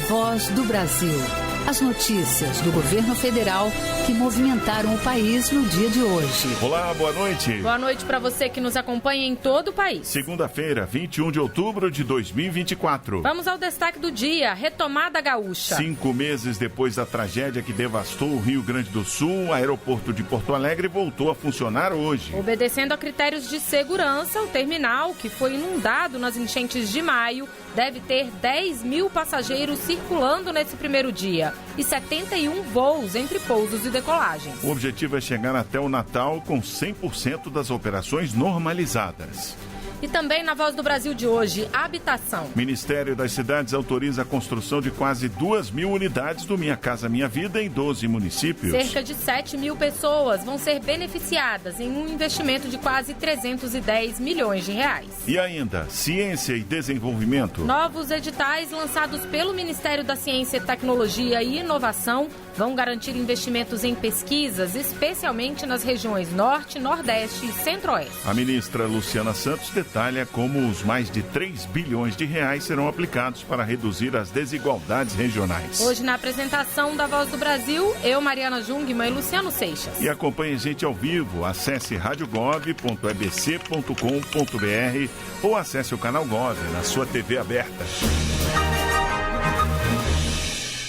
Voz do Brasil. As notícias do governo federal que movimentaram o país no dia de hoje. Olá, boa noite. Boa noite para você que nos acompanha em todo o país. Segunda-feira, 21 de outubro de 2024. Vamos ao destaque do dia, retomada gaúcha. 5 meses depois da tragédia que devastou o Rio Grande do Sul, o aeroporto de Porto Alegre voltou a funcionar hoje. Obedecendo a critérios de segurança, o terminal, que foi inundado nas enchentes de maio, deve ter 10 mil passageiros circulando nesse primeiro dia e 71 voos entre pousos e decolagens. O objetivo é chegar até o Natal com 100% das operações normalizadas. E também na Voz do Brasil de hoje, habitação. Ministério das Cidades autoriza a construção de quase 2.000 unidades do Minha Casa Minha Vida em 12 municípios. Cerca de 7 mil pessoas vão ser beneficiadas em um investimento de quase 310 milhões de reais. E ainda, ciência e desenvolvimento. Novos editais lançados pelo Ministério da Ciência, Tecnologia e Inovação vão garantir investimentos em pesquisas, especialmente nas regiões Norte, Nordeste e Centro-Oeste. A ministra Luciana Santos detalha como os mais de 3 bilhões de reais serão aplicados para reduzir as desigualdades regionais. Hoje, na apresentação da Voz do Brasil, eu, Mariana Jungmann e Luciano Seixas. E acompanhe a gente ao vivo. Acesse radiogov.ebc.com.br ou acesse o canal Gov na sua TV aberta.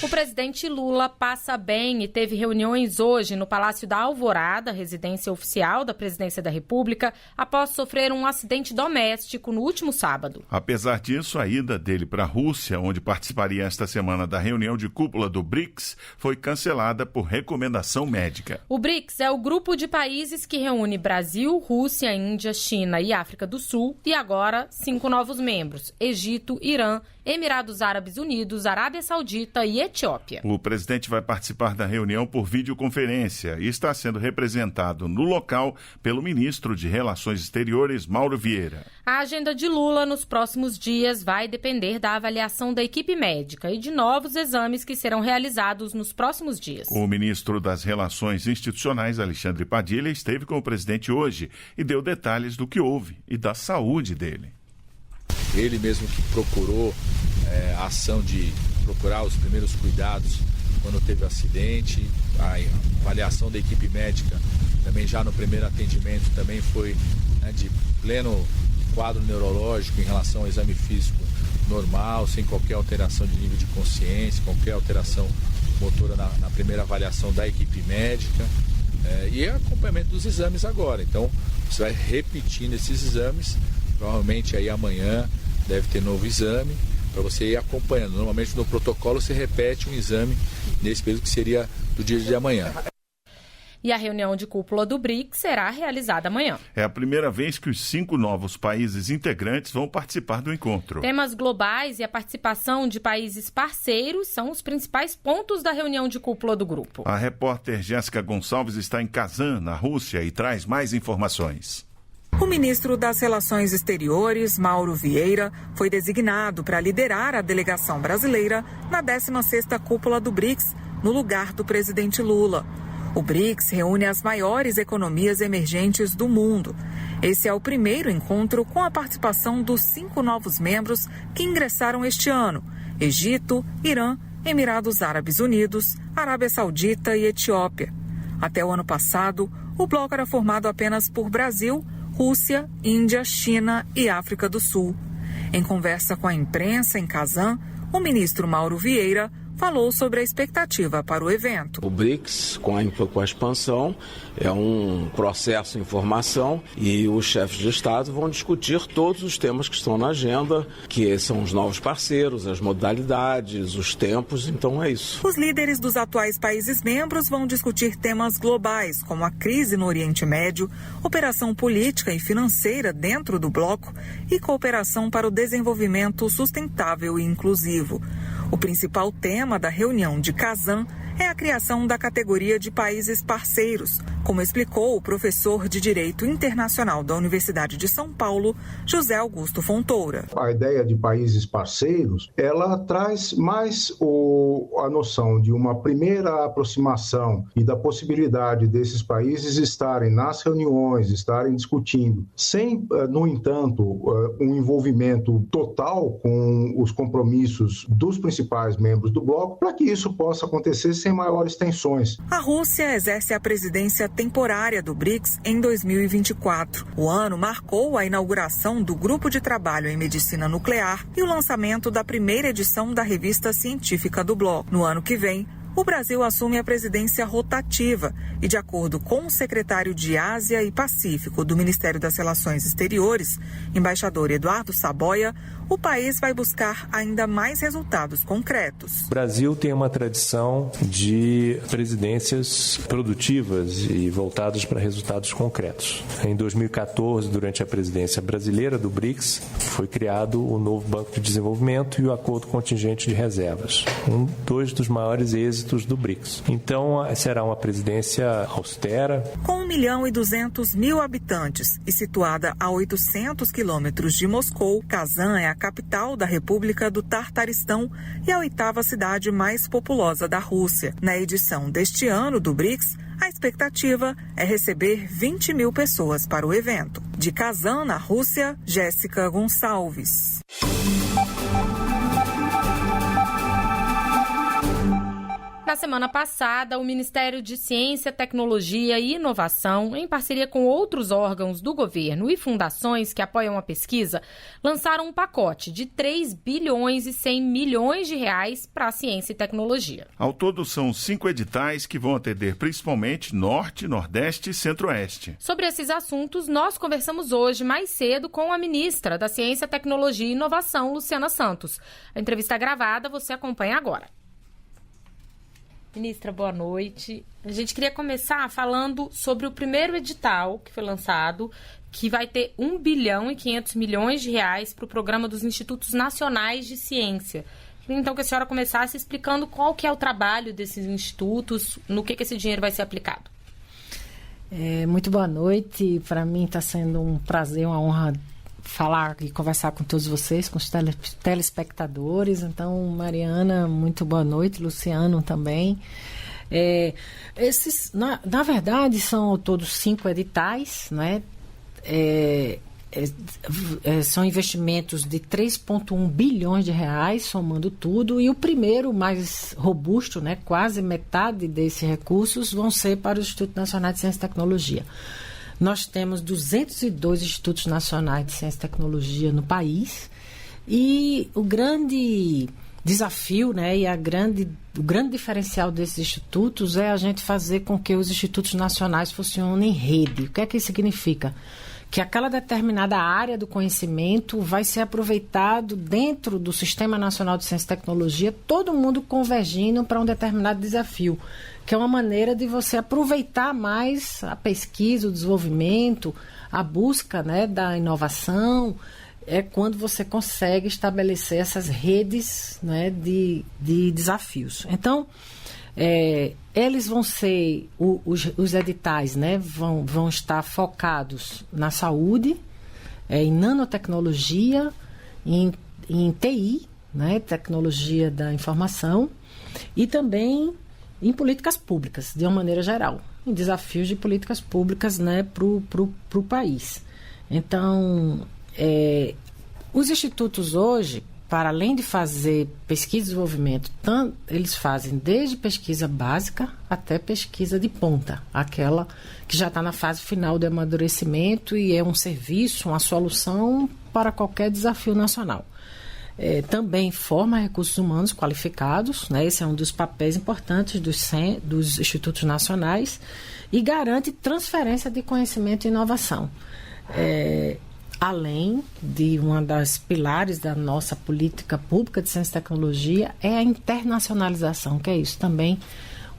O presidente Lula passa bem e teve reuniões hoje no Palácio da Alvorada, residência oficial da Presidência da República, após sofrer um acidente doméstico no último sábado. Apesar disso, a ida dele para a Rússia, onde participaria esta semana da reunião de cúpula do BRICS, foi cancelada por recomendação médica. O BRICS é o grupo de países que reúne Brasil, Rússia, Índia, China e África do Sul e agora 5 novos membros: Egito, Irã, Emirados Árabes Unidos, Arábia Saudita e Etiópia. O presidente vai participar da reunião por videoconferência e está sendo representado no local pelo ministro de Relações Exteriores, Mauro Vieira. A agenda de Lula nos próximos dias vai depender da avaliação da equipe médica e de novos exames que serão realizados nos próximos dias. O ministro das Relações Institucionais, Alexandre Padilha, esteve com o presidente hoje e deu detalhes do que houve e da saúde dele. Ele mesmo que procurou a ação de procurar os primeiros cuidados quando teve o acidente, a avaliação da equipe médica também já no primeiro atendimento também foi de pleno quadro neurológico em relação ao exame físico normal, sem qualquer alteração de nível de consciência, qualquer alteração motora na primeira avaliação da equipe médica e acompanhamento dos exames agora. Então você vai repetindo esses exames, provavelmente aí amanhã deve ter novo exame para você ir acompanhando. Normalmente no protocolo você repete um exame nesse período que seria do dia de amanhã. E a reunião de cúpula do BRICS será realizada amanhã. É a primeira vez que os 5 novos países integrantes vão participar do encontro. Temas globais e a participação de países parceiros são os principais pontos da reunião de cúpula do grupo. A repórter Jéssica Gonçalves está em Kazan, na Rússia, e traz mais informações. O ministro das Relações Exteriores, Mauro Vieira, foi designado para liderar a delegação brasileira na 16ª cúpula do BRICS, no lugar do presidente Lula. O BRICS reúne as maiores economias emergentes do mundo. Esse é o primeiro encontro com a participação dos 5 novos membros que ingressaram este ano: Egito, Irã, Emirados Árabes Unidos, Arábia Saudita e Etiópia. Até o ano passado, o bloco era formado apenas por Brasil, Rússia, Índia, China e África do Sul. Em conversa com a imprensa em Kazan, o ministro Mauro Vieira falou sobre a expectativa para o evento. O BRICS, com a expansão, é um processo em formação e os chefes de Estado vão discutir todos os temas que estão na agenda, que são os novos parceiros, as modalidades, os tempos, então é isso. Os líderes dos atuais países membros vão discutir temas globais, como a crise no Oriente Médio, operação política e financeira dentro do bloco e cooperação para o desenvolvimento sustentável e inclusivo. O principal tema da reunião de Kazan é a criação da categoria de países parceiros, como explicou o professor de Direito Internacional da Universidade de São Paulo, José Augusto Fontoura. A ideia de países parceiros, ela traz mais a noção de uma primeira aproximação e da possibilidade desses países estarem nas reuniões, estarem discutindo, sem, no entanto, um envolvimento total com os compromissos dos principais membros do bloco, para que isso possa acontecer sem maiores tensões. A Rússia exerce a presidência temporária do BRICS em 2024. O ano marcou a inauguração do Grupo de Trabalho em Medicina Nuclear e o lançamento da primeira edição da revista científica do bloco. No ano que vem, o Brasil assume a presidência rotativa e, de acordo com o secretário de Ásia e Pacífico do Ministério das Relações Exteriores, embaixador Eduardo Saboia, o país vai buscar ainda mais resultados concretos. O Brasil tem uma tradição de presidências produtivas e voltadas para resultados concretos. Em 2014, durante a presidência brasileira do BRICS, foi criado o novo Banco de Desenvolvimento e o Acordo Contingente de Reservas, dois dos maiores êxitos do BRICS. Então, será uma presidência austera. Com 1.200.000 habitantes e situada a 800 quilômetros de Moscou, Kazan é a capital da República do Tartaristão e a 8ª cidade mais populosa da Rússia. Na edição deste ano do BRICS, a expectativa é receber 20.000 pessoas para o evento. De Kazan, na Rússia, Jéssica Gonçalves. Na semana passada, o Ministério de Ciência, Tecnologia e Inovação, em parceria com outros órgãos do governo e fundações que apoiam a pesquisa, lançaram um pacote de 3 bilhões e 100 milhões de reais para a ciência e tecnologia. Ao todo, são 5 editais que vão atender principalmente Norte, Nordeste e Centro-Oeste. Sobre esses assuntos, nós conversamos hoje mais cedo com a ministra da Ciência, Tecnologia e Inovação, Luciana Santos. A entrevista gravada você acompanha agora. Ministra, boa noite. A gente queria começar falando sobre o primeiro edital que foi lançado, que vai ter 1 bilhão e 500 milhões de reais para o programa dos Institutos Nacionais de Ciência. Queria então que a senhora começasse explicando qual que é o trabalho desses institutos, no que esse dinheiro vai ser aplicado. Muito boa noite. Para mim está sendo um prazer, uma honra falar e conversar com todos vocês, com os telespectadores. Então, Mariana, muito boa noite, Luciano também. Na verdade, são ao todo 5 editais, né? São investimentos de 3,1 bilhões de reais, somando tudo, e o primeiro, mais robusto, né? Quase metade desses recursos vão ser para o Instituto Nacional de Ciência e Tecnologia. Nós temos 202 institutos nacionais de ciência e tecnologia no país e o grande desafio, né, e o grande diferencial desses institutos é a gente fazer com que os institutos nacionais funcionem em rede. O que é que isso significa? Que aquela determinada área do conhecimento vai ser aproveitado dentro do Sistema Nacional de Ciência e Tecnologia, todo mundo convergindo para um determinado desafio, que é uma maneira de você aproveitar mais a pesquisa, o desenvolvimento, a busca, né, da inovação, é quando você consegue estabelecer essas redes, né, de desafios. Então, eles vão ser, os editais, né, vão estar focados na saúde, em nanotecnologia, em TI, né, tecnologia da informação, e também em políticas públicas, de uma maneira geral, em desafios de políticas públicas, né, para o país. Então, os institutos hoje, para além de fazer pesquisa e desenvolvimento, eles fazem desde pesquisa básica até pesquisa de ponta, aquela que já está na fase final do amadurecimento e é um serviço, uma solução para qualquer desafio nacional. Também forma recursos humanos qualificados, né? Esse é um dos papéis importantes dos institutos nacionais, e garante transferência de conhecimento e inovação. Além de uma das pilares da nossa política pública de ciência e tecnologia, é a internacionalização, que é isso também,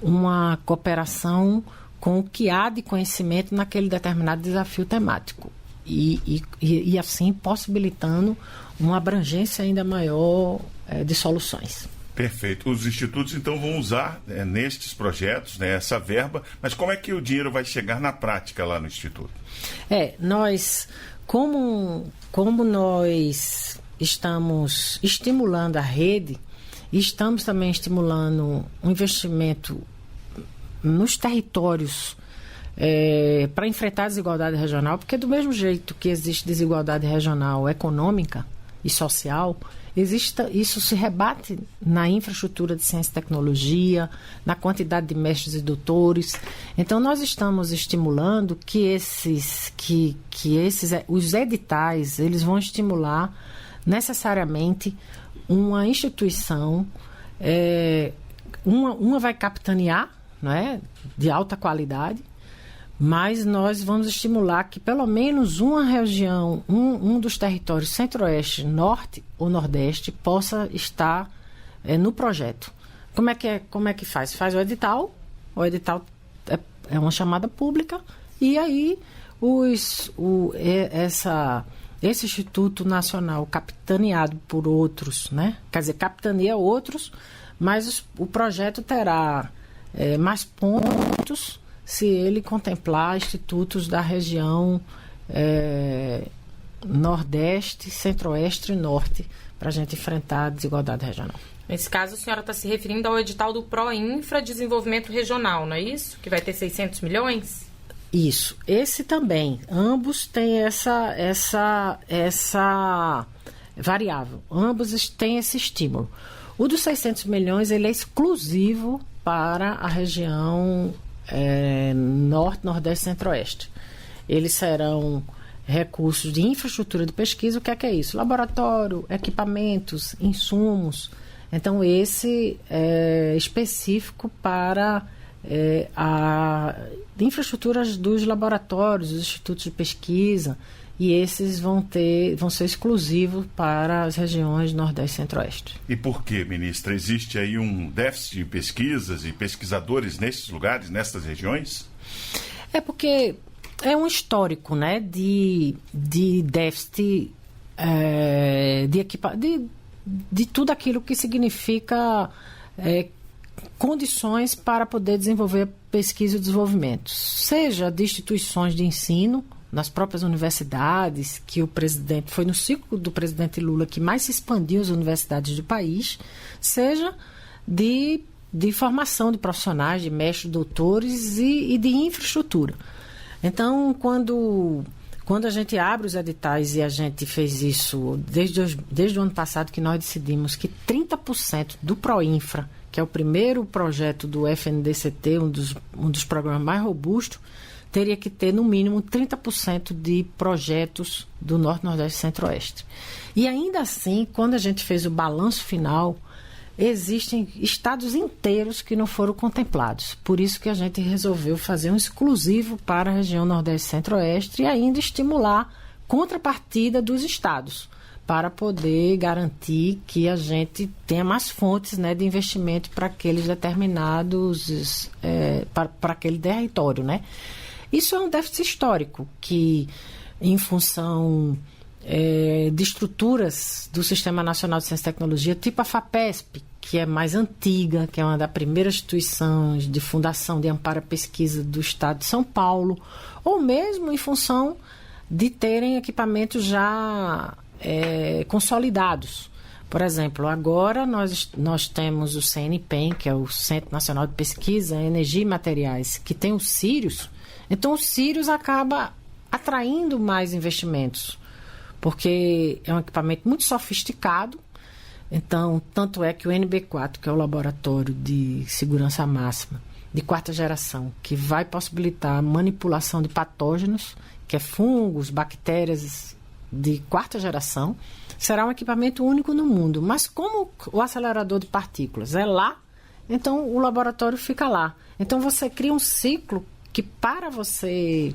uma cooperação com o que há de conhecimento naquele determinado desafio temático e assim possibilitando uma abrangência ainda maior de soluções. Perfeito. Os institutos, então, vão usar nestes projetos, né, essa verba, mas como é que o dinheiro vai chegar na prática lá no Instituto? Nós, como nós estamos estimulando a rede, e estamos também estimulando um investimento nos territórios para enfrentar a desigualdade regional, porque do mesmo jeito que existe desigualdade regional econômica e social, isso se rebate na infraestrutura de ciência e tecnologia, na quantidade de mestres e doutores. Então, nós estamos estimulando que os editais, eles vão estimular necessariamente uma instituição, uma vai capitanear, não é, de alta qualidade, mas nós vamos estimular que pelo menos uma região, um dos territórios centro-oeste, norte ou nordeste, possa estar no projeto. Como é que faz? Faz o edital é uma chamada pública, e aí esse Instituto Nacional, capitaneado por outros, né? Quer dizer, capitaneia outros, mas o projeto terá mais pontos se ele contemplar institutos da região Nordeste, Centro-Oeste e Norte, para a gente enfrentar a desigualdade regional. Nesse caso, a senhora está se referindo ao edital do PROINFRA Desenvolvimento Regional, não é isso? Que vai ter 600 milhões? Isso. Esse também. Ambos têm essa variável. Ambos têm esse estímulo. O dos 600 milhões, ele é exclusivo para a região Norte, Nordeste e Centro-Oeste. Eles serão recursos de infraestrutura de pesquisa. O que é isso? Laboratório, equipamentos, insumos. Então, esse é específico para a infraestruturas dos laboratórios, dos institutos de pesquisa, e esses vão ser exclusivos para as regiões Nordeste e Centro-Oeste. E por que, ministra? Existe aí um déficit de pesquisas e pesquisadores nesses lugares, nessas regiões? É porque é um histórico, né, de déficit de tudo aquilo que significa condições para poder desenvolver pesquisa e desenvolvimento, seja de instituições de ensino, nas próprias universidades, que o presidente, foi no ciclo do presidente Lula que mais se expandiu as universidades do país, seja de formação de profissionais, de mestres, doutores e de infraestrutura. Então, quando a gente abre os editais, e a gente fez isso desde o ano passado, que nós decidimos que 30% do PROINFRA, que é o primeiro projeto do FNDCT, um dos programas mais robustos, teria que ter, no mínimo, 30% de projetos do Norte, Nordeste e Centro-Oeste. E ainda assim, quando a gente fez o balanço final, existem estados inteiros que não foram contemplados. Por isso que a gente resolveu fazer um exclusivo para a região Nordeste e Centro-Oeste e ainda estimular contrapartida dos estados, para poder garantir que a gente tenha mais fontes, né, de investimento para aqueles determinados, para aquele território, né? Isso é um déficit histórico que, em função de estruturas do Sistema Nacional de Ciência e Tecnologia, tipo a FAPESP, que é mais antiga, que é uma das primeiras instituições de fundação de amparo à pesquisa do Estado de São Paulo, ou mesmo em função de terem equipamentos já consolidados. Por exemplo, agora nós temos o CNPEM, que é o Centro Nacional de Pesquisa em Energia e Materiais, que tem o Sirius. Então, o Sirius acaba atraindo mais investimentos, porque é um equipamento muito sofisticado. Então, tanto é que o NB4, que é o Laboratório de Segurança Máxima de quarta geração, que vai possibilitar a manipulação de patógenos, que é fungos, bactérias de quarta geração, será um equipamento único no mundo. Mas como o acelerador de partículas é lá, então o laboratório fica lá. Então, você cria um ciclo que, para você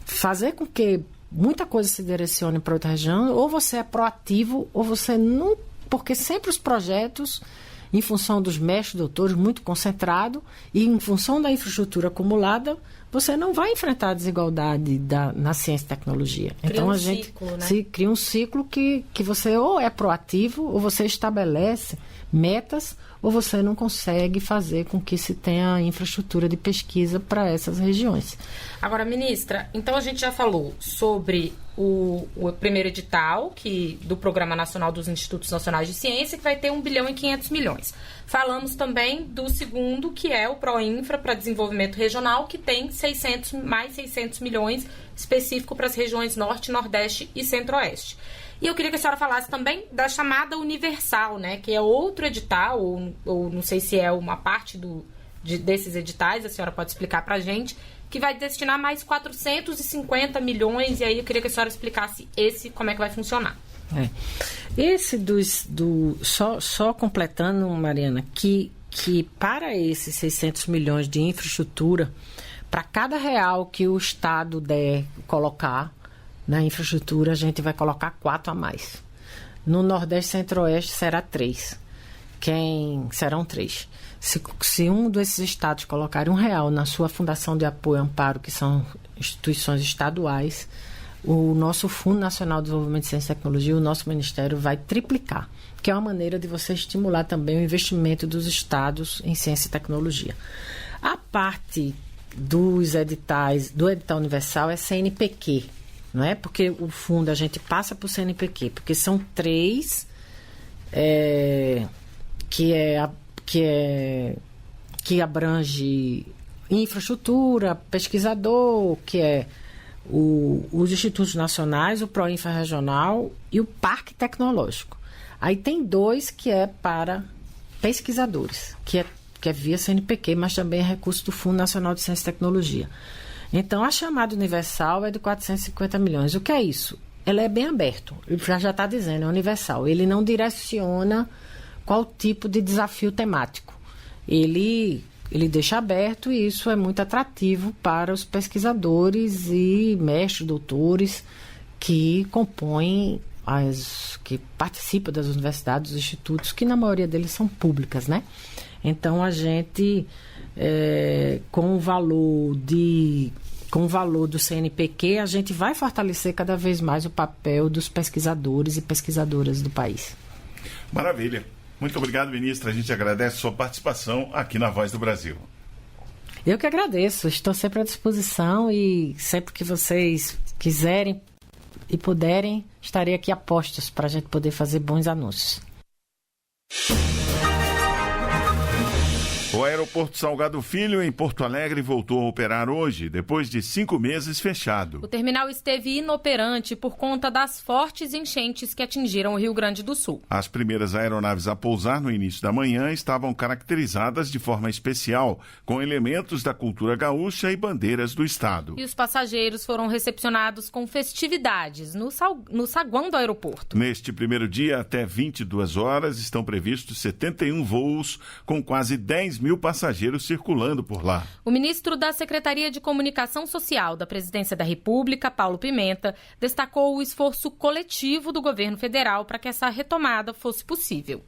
fazer com que muita coisa se direcione para outra região, ou você é proativo, ou você não... Porque sempre os projetos, em função dos mestres, doutores, muito concentrado, e em função da infraestrutura acumulada, você não vai enfrentar a desigualdade na ciência e tecnologia. Então a gente cria um ciclo que você ou é proativo, ou você estabelece metas, ou você não consegue fazer com que se tenha infraestrutura de pesquisa para essas regiões. Agora, ministra, então a gente já falou sobre o primeiro edital do Programa Nacional dos Institutos Nacionais de Ciência, que vai ter 1 bilhão e 500 milhões. Falamos também do segundo, que é o ProInfra para Desenvolvimento Regional, que tem mais 600 milhões específico para as regiões Norte, Nordeste e Centro-Oeste. E eu queria que a senhora falasse também da chamada Universal, né, que é outro edital, ou não sei se é uma parte desses editais, a senhora pode explicar para a gente, que vai destinar mais 450 milhões, e aí eu queria que a senhora explicasse como é que vai funcionar. Esse só completando, Mariana, que para esses 600 milhões de infraestrutura, para cada real que o Estado der colocar na infraestrutura, a gente vai colocar 4 a mais. No Nordeste e Centro-Oeste serão 3. Serão 3. Se um desses estados colocar R$1 na sua Fundação de Apoio e Amparo, que são instituições estaduais, o nosso Fundo Nacional de Desenvolvimento de Ciência e Tecnologia, o nosso Ministério, vai triplicar, que é uma maneira de você estimular também o investimento dos estados em ciência e tecnologia. A parte dos editais, do edital universal, é CNPq, não é? Porque o fundo a gente passa para o CNPq, porque são 3 que abrange infraestrutura, pesquisador, que é os institutos nacionais, o ProInfra regional e o Parque Tecnológico. Aí tem 2 que é para pesquisadores, que é via CNPq, mas também é recurso do Fundo Nacional de Ciência e Tecnologia. Então, a chamada universal é de 450 milhões. O que é isso? Ela é bem aberto. Ele já está dizendo, é universal. Ele não direciona qual tipo de desafio temático. Ele deixa aberto, e isso é muito atrativo para os pesquisadores e mestres, doutores que compõem, que participam das universidades, dos institutos, que na maioria deles são públicas, né? Então, a gente, com o valor do CNPq, a gente vai fortalecer cada vez mais o papel dos pesquisadores e pesquisadoras do país. Maravilha. Muito obrigado, ministra. A gente agradece a sua participação aqui na Voz do Brasil. Eu que agradeço. Estou sempre à disposição, e sempre que vocês quiserem e puderem, estarei aqui a postos para a gente poder fazer bons anúncios. O aeroporto Salgado Filho, em Porto Alegre, voltou a operar hoje, depois de 5 meses fechado. O terminal esteve inoperante por conta das fortes enchentes que atingiram o Rio Grande do Sul. As primeiras aeronaves a pousar no início da manhã estavam caracterizadas de forma especial, com elementos da cultura gaúcha e bandeiras do estado. E os passageiros foram recepcionados com festividades no saguão do aeroporto. Neste primeiro dia, até 22 horas, estão previstos 71 voos, com quase 10 mil passageiros circulando por lá. O ministro da Secretaria de Comunicação Social da Presidência da República, Paulo Pimenta, destacou o esforço coletivo do governo federal para que essa retomada fosse possível.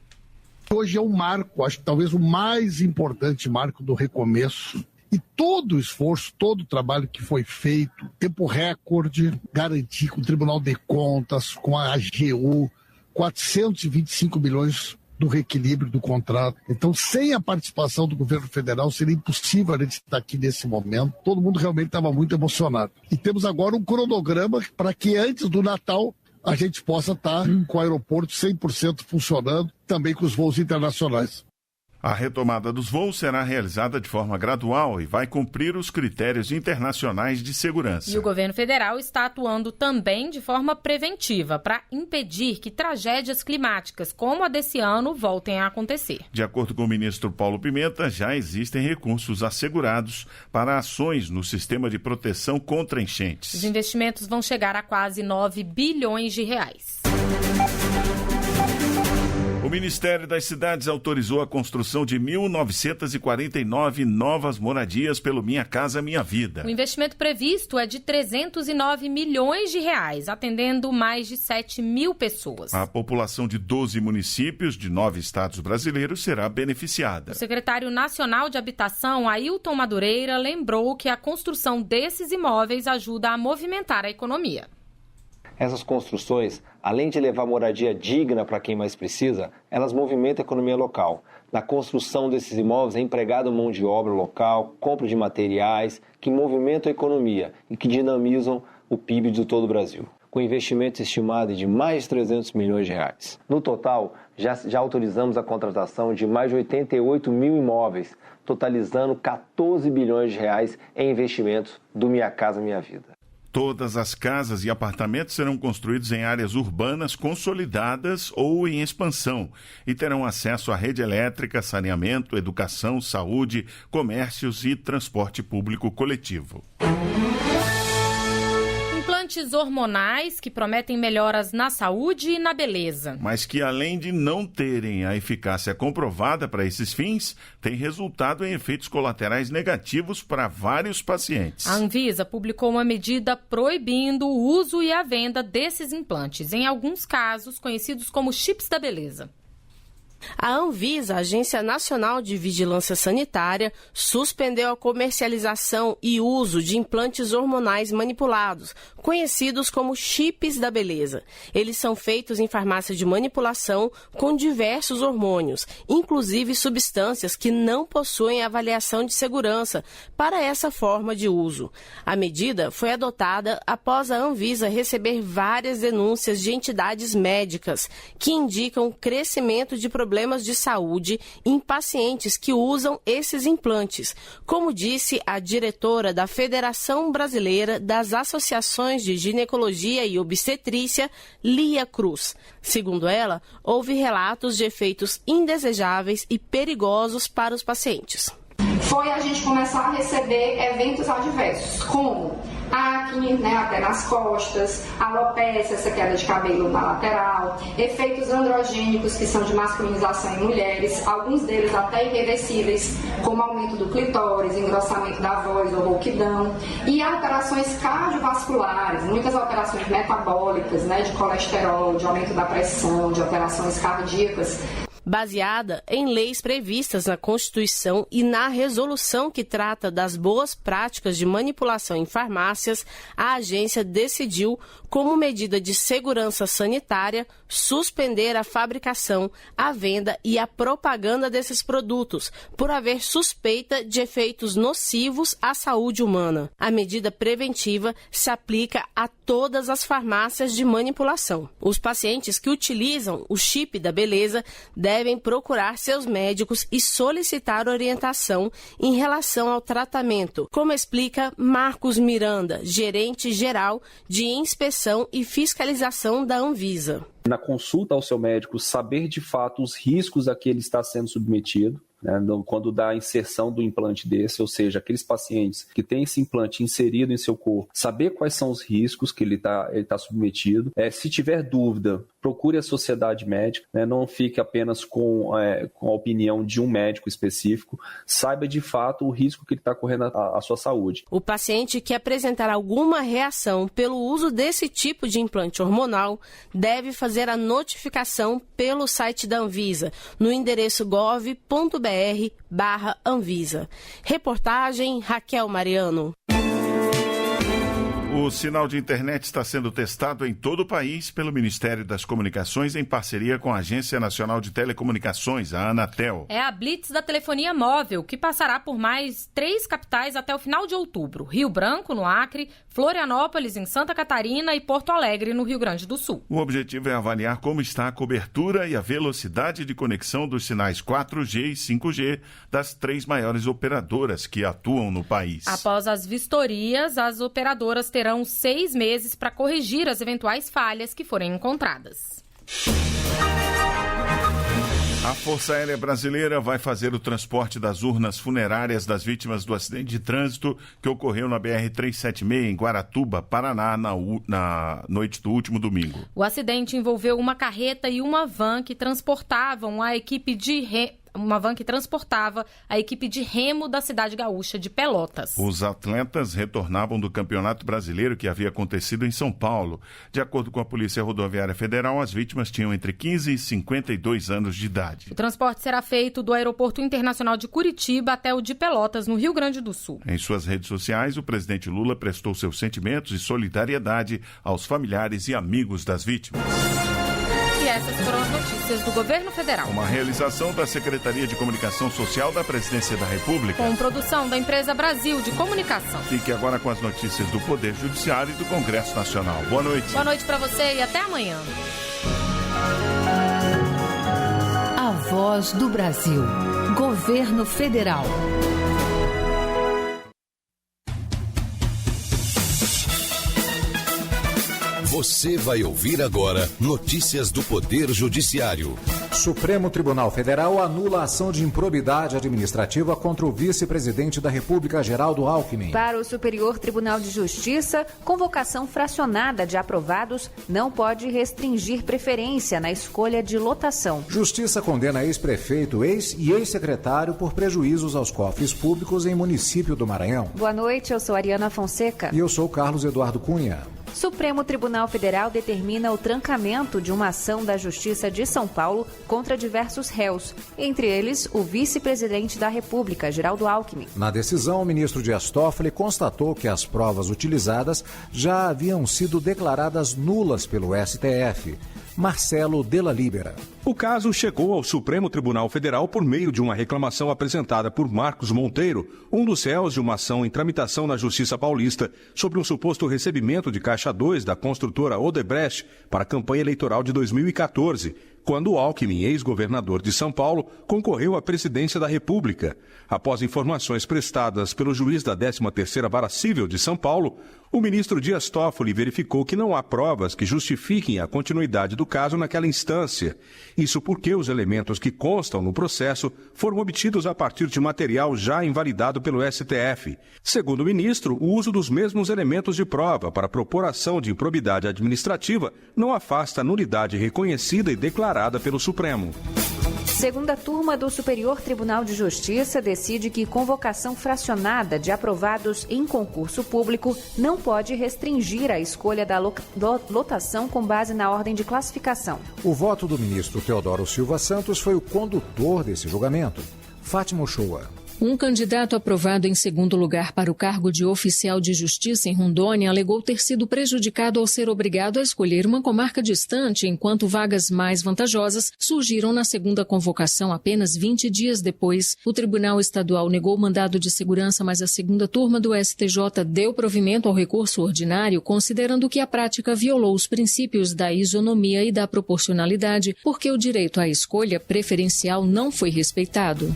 Hoje é um marco, acho que talvez o mais importante marco do recomeço. E todo o esforço, todo o trabalho que foi feito, tempo recorde, garantir com o Tribunal de Contas, com a AGU, 425 milhões do reequilíbrio do contrato. Então, sem a participação do governo federal, seria impossível a gente estar aqui nesse momento. Todo mundo realmente estava muito emocionado. E temos agora um cronograma para que antes do Natal a gente possa estar com o aeroporto 100% funcionando, também com os voos internacionais. A retomada dos voos será realizada de forma gradual e vai cumprir os critérios internacionais de segurança. E o governo federal está atuando também de forma preventiva para impedir que tragédias climáticas como a desse ano voltem a acontecer. De acordo com o ministro Paulo Pimenta, já existem recursos assegurados para ações no sistema de proteção contra enchentes. Os investimentos vão chegar a quase 9 bilhões de reais. O Ministério das Cidades autorizou a construção de 1.949 novas moradias pelo Minha Casa Minha Vida. O investimento previsto é de 309 milhões de reais, atendendo mais de 7 mil pessoas. A população de 12 municípios de 9 estados brasileiros será beneficiada. O secretário nacional de Habitação, Ailton Madureira, lembrou que a construção desses imóveis ajuda a movimentar a economia. Essas construções, além de levar moradia digna para quem mais precisa, elas movimentam a economia local. Na construção desses imóveis é empregada mão de obra local, compra de materiais, que movimentam a economia e que dinamizam o PIB de todo o Brasil, com investimento estimado de mais de 300 milhões de reais. No total, já autorizamos a contratação de mais de 88 mil imóveis, totalizando 14 bilhões de reais em investimentos do Minha Casa Minha Vida. Todas as casas e apartamentos serão construídos em áreas urbanas consolidadas ou em expansão e terão acesso à rede elétrica, saneamento, educação, saúde, comércios e transporte público coletivo. Implantes hormonais que prometem melhoras na saúde e na beleza. Mas que, além de não terem a eficácia comprovada para esses fins, têm resultado em efeitos colaterais negativos para vários pacientes. A Anvisa publicou uma medida proibindo o uso e a venda desses implantes, em alguns casos conhecidos como chips da beleza. A Anvisa, Agência Nacional de Vigilância Sanitária, suspendeu a comercialização e uso de implantes hormonais manipulados, conhecidos como chips da beleza. Eles são feitos em farmácia de manipulação com diversos hormônios, inclusive substâncias que não possuem avaliação de segurança para essa forma de uso. A medida foi adotada após a Anvisa receber várias denúncias de entidades médicas que indicam crescimento de problemas de saúde em pacientes que usam esses implantes, como disse a diretora da Federação Brasileira das Associações de Ginecologia e Obstetrícia, Lia Cruz. Segundo ela, houve relatos de efeitos indesejáveis e perigosos para os pacientes. Foi a gente começar a receber eventos adversos, como acne, até nas costas, alopecia, essa queda de cabelo na lateral, efeitos androgênicos que são de masculinização em mulheres, alguns deles até irreversíveis, como aumento do clitóris, engrossamento da voz ou rouquidão, e alterações cardiovasculares, muitas alterações metabólicas, de colesterol, de aumento da pressão, de alterações cardíacas. Baseada em leis previstas na Constituição e na resolução que trata das boas práticas de manipulação em farmácias, a agência decidiu, como medida de segurança sanitária, suspender a fabricação, a venda e a propaganda desses produtos, por haver suspeita de efeitos nocivos à saúde humana. A medida preventiva se aplica a todas as farmácias de manipulação. Os pacientes que utilizam o chip da beleza devem procurar seus médicos e solicitar orientação em relação ao tratamento, como explica Marcos Miranda, gerente geral de inspeção e fiscalização da Anvisa. Na consulta ao seu médico, saber de fato os riscos a que ele está sendo submetido, quando dá a inserção do implante desse, ou seja, aqueles pacientes que têm esse implante inserido em seu corpo, saber quais são os riscos que ele está submetido. Se tiver dúvida, procure a sociedade médica, não fique apenas com a opinião de um médico específico, saiba de fato o risco que ele está correndo à sua saúde. O paciente que apresentar alguma reação pelo uso desse tipo de implante hormonal deve fazer a notificação pelo site da Anvisa, no endereço gov.br/Anvisa. Reportagem Raquel Mariano. O sinal de internet está sendo testado em todo o país pelo Ministério das Comunicações em parceria com a Agência Nacional de Telecomunicações, a Anatel. É a Blitz da telefonia móvel, que passará por mais 3 capitais até o final de outubro. Rio Branco, no Acre, Florianópolis, em Santa Catarina e Porto Alegre, no Rio Grande do Sul. O objetivo é avaliar como está a cobertura e a velocidade de conexão dos sinais 4G e 5G das 3 maiores operadoras que atuam no país. Após as vistorias, as operadoras terão 6 meses para corrigir as eventuais falhas que forem encontradas. A Força Aérea Brasileira vai fazer o transporte das urnas funerárias das vítimas do acidente de trânsito que ocorreu na BR-376, em Guaratuba, Paraná, na noite do último domingo. O acidente envolveu uma carreta e uma van que transportavam a equipe de remo da cidade gaúcha de Pelotas. Os atletas retornavam do Campeonato Brasileiro que havia acontecido em São Paulo. De acordo com a Polícia Rodoviária Federal, as vítimas tinham entre 15 e 52 anos de idade. O transporte será feito do Aeroporto Internacional de Curitiba até o de Pelotas, no Rio Grande do Sul. Em suas redes sociais, o presidente Lula prestou seus sentimentos e solidariedade aos familiares e amigos das vítimas. E essas foram as notícias do Governo Federal. Uma realização da Secretaria de Comunicação Social da Presidência da República. Com produção da Empresa Brasil de Comunicação. Fique agora com as notícias do Poder Judiciário e do Congresso Nacional. Boa noite. Boa noite para você e até amanhã. A Voz do Brasil. Governo Federal. Você vai ouvir agora notícias do Poder Judiciário. Supremo Tribunal Federal anula a ação de improbidade administrativa contra o vice-presidente da República, Geraldo Alckmin. Para o Superior Tribunal de Justiça, convocação fracionada de aprovados não pode restringir preferência na escolha de lotação. Justiça condena ex-prefeito e ex-secretário por prejuízos aos cofres públicos em município do Maranhão. Boa noite, eu sou Ariana Fonseca. E eu sou Carlos Eduardo Cunha. Supremo Tribunal Federal determina o trancamento de uma ação da Justiça de São Paulo contra diversos réus, entre eles o vice-presidente da República, Geraldo Alckmin. Na decisão, o ministro Dias Toffoli constatou que as provas utilizadas já haviam sido declaradas nulas pelo STF. Marcelo Della Libera. O caso chegou ao Supremo Tribunal Federal por meio de uma reclamação apresentada por Marcos Monteiro, um dos réus de uma ação em tramitação na Justiça Paulista, sobre um suposto recebimento de Caixa 2 da construtora Odebrecht para a campanha eleitoral de 2014, quando Alckmin, ex-governador de São Paulo, concorreu à presidência da República. Após informações prestadas pelo juiz da 13ª Vara Cível de São Paulo, o ministro Dias Toffoli verificou que não há provas que justifiquem a continuidade do caso naquela instância. Isso porque os elementos que constam no processo foram obtidos a partir de material já invalidado pelo STF. Segundo o ministro, o uso dos mesmos elementos de prova para propor ação de improbidade administrativa não afasta a nulidade reconhecida e declarada pelo Supremo. Segunda turma do Superior Tribunal de Justiça decide que convocação fracionada de aprovados em concurso público não pode restringir a escolha da lotação com base na ordem de classificação. O voto do ministro Teodoro Silva Santos foi o condutor desse julgamento. Fátima Uchoa. Um candidato aprovado em segundo lugar para o cargo de oficial de justiça em Rondônia alegou ter sido prejudicado ao ser obrigado a escolher uma comarca distante, enquanto vagas mais vantajosas surgiram na segunda convocação apenas 20 dias depois. O Tribunal Estadual negou o mandado de segurança, mas a segunda turma do STJ deu provimento ao recurso ordinário, considerando que a prática violou os princípios da isonomia e da proporcionalidade, porque o direito à escolha preferencial não foi respeitado.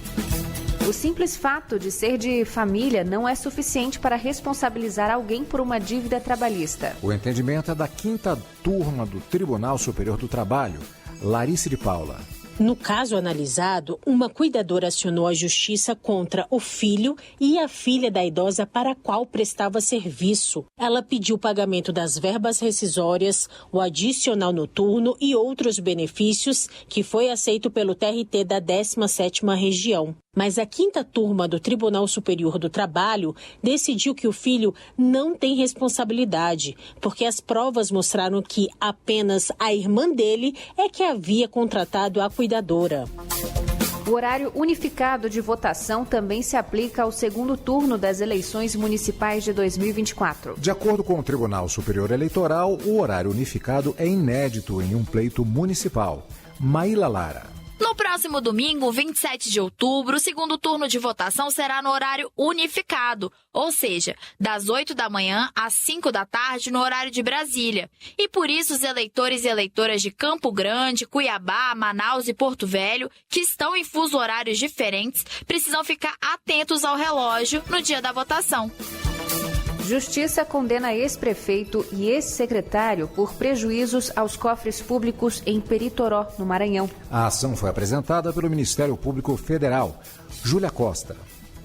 O simples fato de ser de família não é suficiente para responsabilizar alguém por uma dívida trabalhista. O entendimento é da quinta turma do Tribunal Superior do Trabalho, Larice de Paula. No caso analisado, uma cuidadora acionou a justiça contra o filho e a filha da idosa para a qual prestava serviço. Ela pediu o pagamento das verbas rescisórias, o adicional noturno e outros benefícios que foi aceito pelo TRT da 17ª Região. Mas a quinta turma do Tribunal Superior do Trabalho decidiu que o filho não tem responsabilidade, porque as provas mostraram que apenas a irmã dele é que havia contratado a cuidadora. O horário unificado de votação também se aplica ao segundo turno das eleições municipais de 2024. De acordo com o Tribunal Superior Eleitoral, o horário unificado é inédito em um pleito municipal. Maíla Lara. No próximo domingo, 27 de outubro, o segundo turno de votação será no horário unificado, ou seja, das 8 da manhã às 5 da tarde no horário de Brasília. E por isso os eleitores e eleitoras de Campo Grande, Cuiabá, Manaus e Porto Velho, que estão em fuso horários diferentes, precisam ficar atentos ao relógio no dia da votação. Justiça condena ex-prefeito e ex-secretário por prejuízos aos cofres públicos em Peritoró, no Maranhão. A ação foi apresentada pelo Ministério Público Federal. Júlia Costa.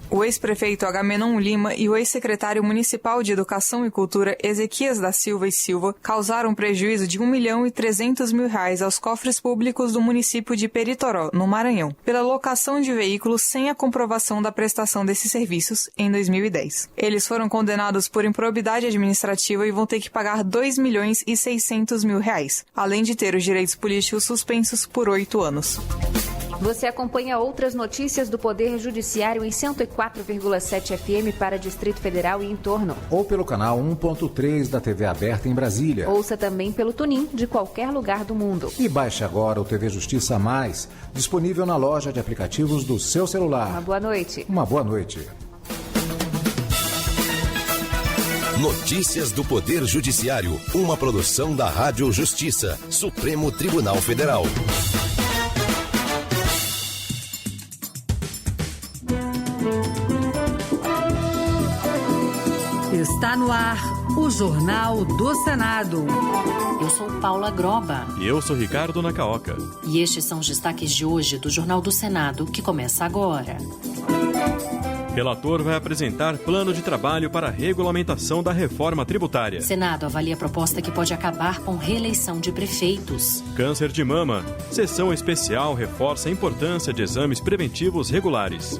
O ex-prefeito Agamenon Lima e o ex-secretário municipal de Educação e Cultura, Ezequias da Silva e Silva, causaram prejuízo de R$ 1.300.000 aos cofres públicos do município de Peritoró, no Maranhão, pela locação de veículos sem a comprovação da prestação desses serviços em 2010. Eles foram condenados por improbidade administrativa e vão ter que pagar R$ 2.600.000, além de ter os direitos políticos suspensos por 8 anos. Você acompanha outras notícias do Poder Judiciário em 104,7 FM para Distrito Federal e em torno. Ou pelo canal 1.3 da TV aberta em Brasília. Ouça também pelo TuneIn de qualquer lugar do mundo. E baixe agora o TV Justiça Mais, disponível na loja de aplicativos do seu celular. Uma boa noite. Uma boa noite. Notícias do Poder Judiciário, uma produção da Rádio Justiça, Supremo Tribunal Federal. Está no ar o Jornal do Senado. Eu sou Paula Groba. E eu sou Ricardo Nacaoca. E estes são os destaques de hoje do Jornal do Senado, que começa agora. Relator vai apresentar plano de trabalho para a regulamentação da reforma tributária. Senado avalia proposta que pode acabar com reeleição de prefeitos. Câncer de mama. Sessão especial reforça a importância de exames preventivos regulares.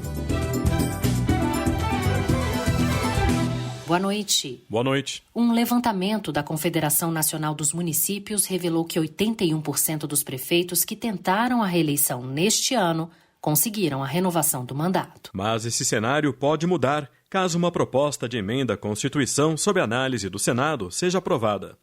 Boa noite. Boa noite. Um levantamento da Confederação Nacional dos Municípios revelou que 81% dos prefeitos que tentaram a reeleição neste ano conseguiram a renovação do mandato. Mas esse cenário pode mudar caso uma proposta de emenda à Constituição sob análise do Senado seja aprovada.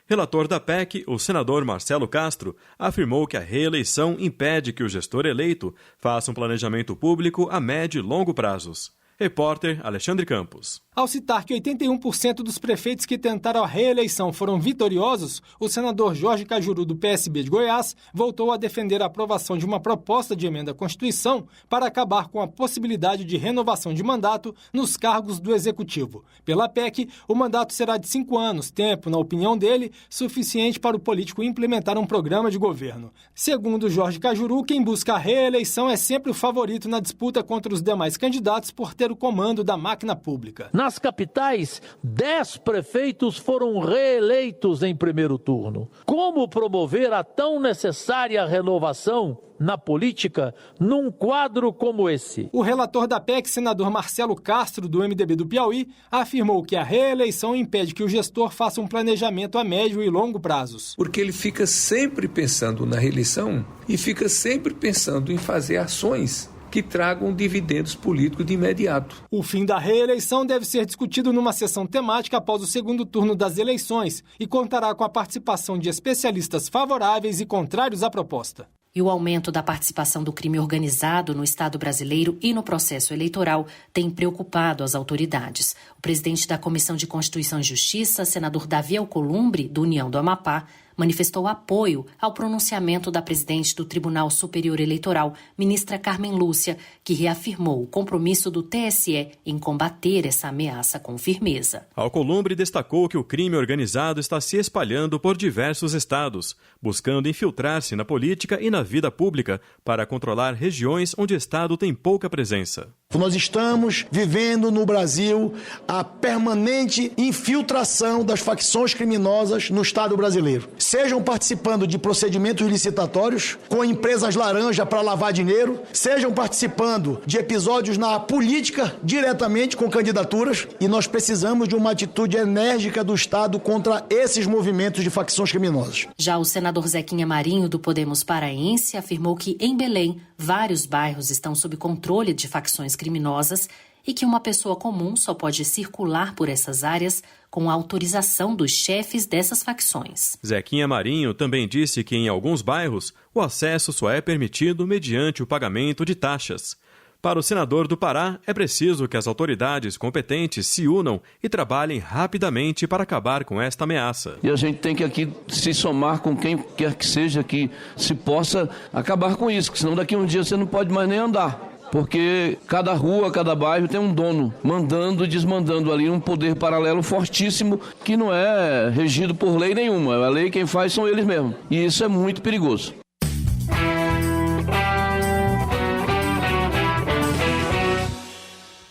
Relator da PEC, o senador Marcelo Castro, afirmou que a reeleição impede que o gestor eleito faça um planejamento público a médio e longo prazos. Repórter Alexandre Campos. Ao citar que 81% dos prefeitos que tentaram a reeleição foram vitoriosos, o senador Jorge Cajuru, do PSB de Goiás, voltou a defender a aprovação de uma proposta de emenda à Constituição para acabar com a possibilidade de renovação de mandato nos cargos do Executivo. Pela PEC, o mandato será de 5 anos, tempo, na opinião dele, suficiente para o político implementar um programa de governo. Segundo Jorge Cajuru, quem busca a reeleição é sempre o favorito na disputa contra os demais candidatos por ter o comando da máquina pública. Nas capitais, 10 prefeitos foram reeleitos em primeiro turno. Como promover a tão necessária renovação na política num quadro como esse? O relator da PEC, senador Marcelo Castro, do MDB do Piauí, afirmou que a reeleição impede que o gestor faça um planejamento a médio e longo prazos. Porque ele fica sempre pensando na reeleição e fica sempre pensando em fazer ações que tragam dividendos políticos de imediato. O fim da reeleição deve ser discutido numa sessão temática após o segundo turno das eleições e contará com a participação de especialistas favoráveis e contrários à proposta. E o aumento da participação do crime organizado no Estado brasileiro e no processo eleitoral tem preocupado as autoridades. O presidente da Comissão de Constituição e Justiça, senador Davi Alcolumbre, do União do Amapá, manifestou apoio ao pronunciamento da presidente do Tribunal Superior Eleitoral, ministra Carmen Lúcia, que reafirmou o compromisso do TSE em combater essa ameaça com firmeza. Alcolumbre destacou que o crime organizado está se espalhando por diversos estados, buscando infiltrar-se na política e na vida pública para controlar regiões onde o Estado tem pouca presença. Nós estamos vivendo no Brasil a permanente infiltração das facções criminosas no Estado brasileiro. Sejam participando de procedimentos licitatórios com empresas laranja para lavar dinheiro, sejam participando de episódios na política diretamente com candidaturas, e nós precisamos de uma atitude enérgica do Estado contra esses movimentos de facções criminosas. Já o senador Zequinha Marinho, do Podemos Paraense, afirmou que em Belém vários bairros estão sob controle de facções criminosas e que uma pessoa comum só pode circular por essas áreas com a autorização dos chefes dessas facções. Zequinha Marinho também disse que em alguns bairros o acesso só é permitido mediante o pagamento de taxas. Para o senador do Pará, é preciso que as autoridades competentes se unam e trabalhem rapidamente para acabar com esta ameaça. E a gente tem que aqui se somar com quem quer que seja que se possa acabar com isso, porque senão daqui a um dia você não pode mais nem andar. porque cada rua, cada bairro tem um dono, mandando e desmandando ali um poder paralelo fortíssimo que não é regido por lei nenhuma. A lei quem faz são eles mesmos. E isso é muito perigoso.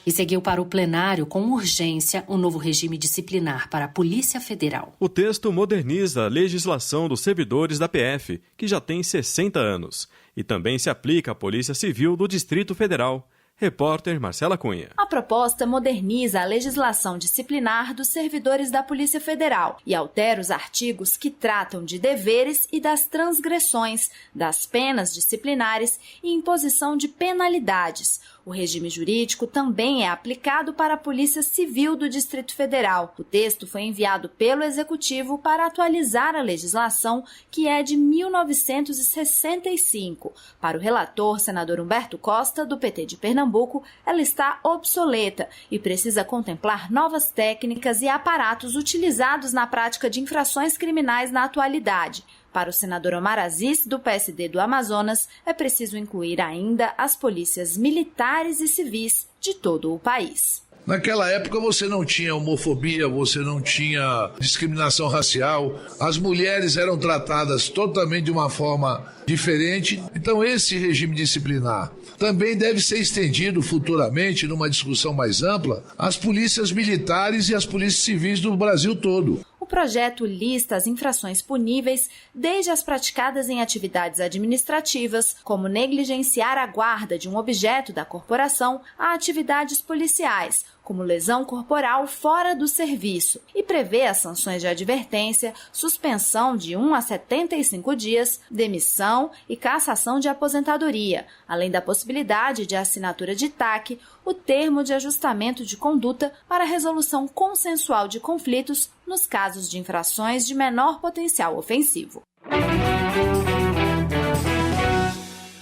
E seguiu para o plenário com urgência o novo regime disciplinar para a Polícia Federal. O texto moderniza a legislação dos servidores da PF, que já tem 60 anos, e também se aplica à Polícia Civil do Distrito Federal. Repórter Marcela Cunha. A proposta moderniza a legislação disciplinar dos servidores da Polícia Federal e altera os artigos que tratam de deveres e das transgressões, das penas disciplinares e imposição de penalidades. O regime jurídico também é aplicado para a Polícia Civil do Distrito Federal. O texto foi enviado pelo Executivo para atualizar a legislação, que é de 1965. Para o relator, senador Humberto Costa, do PT de Pernambuco, ela está obsoleta e precisa contemplar novas técnicas e aparatos utilizados na prática de infrações criminais na atualidade. Para o senador Omar Aziz, do PSD do Amazonas, é preciso incluir ainda as polícias militares e civis de todo o país. Naquela época você não tinha homofobia, você não tinha discriminação racial, as mulheres eram tratadas totalmente de uma forma diferente. Então esse regime disciplinar também deve ser estendido futuramente, numa discussão mais ampla, às polícias militares e às polícias civis do Brasil todo. O projeto lista as infrações puníveis desde as praticadas em atividades administrativas, como negligenciar a guarda de um objeto da corporação, a atividades policiais, como lesão corporal fora do serviço, e prevê as sanções de advertência, suspensão de 1 a 75 dias, demissão e cassação de aposentadoria, além da possibilidade de assinatura de TAC, o termo de ajustamento de conduta para resolução consensual de conflitos nos casos de infrações de menor potencial ofensivo.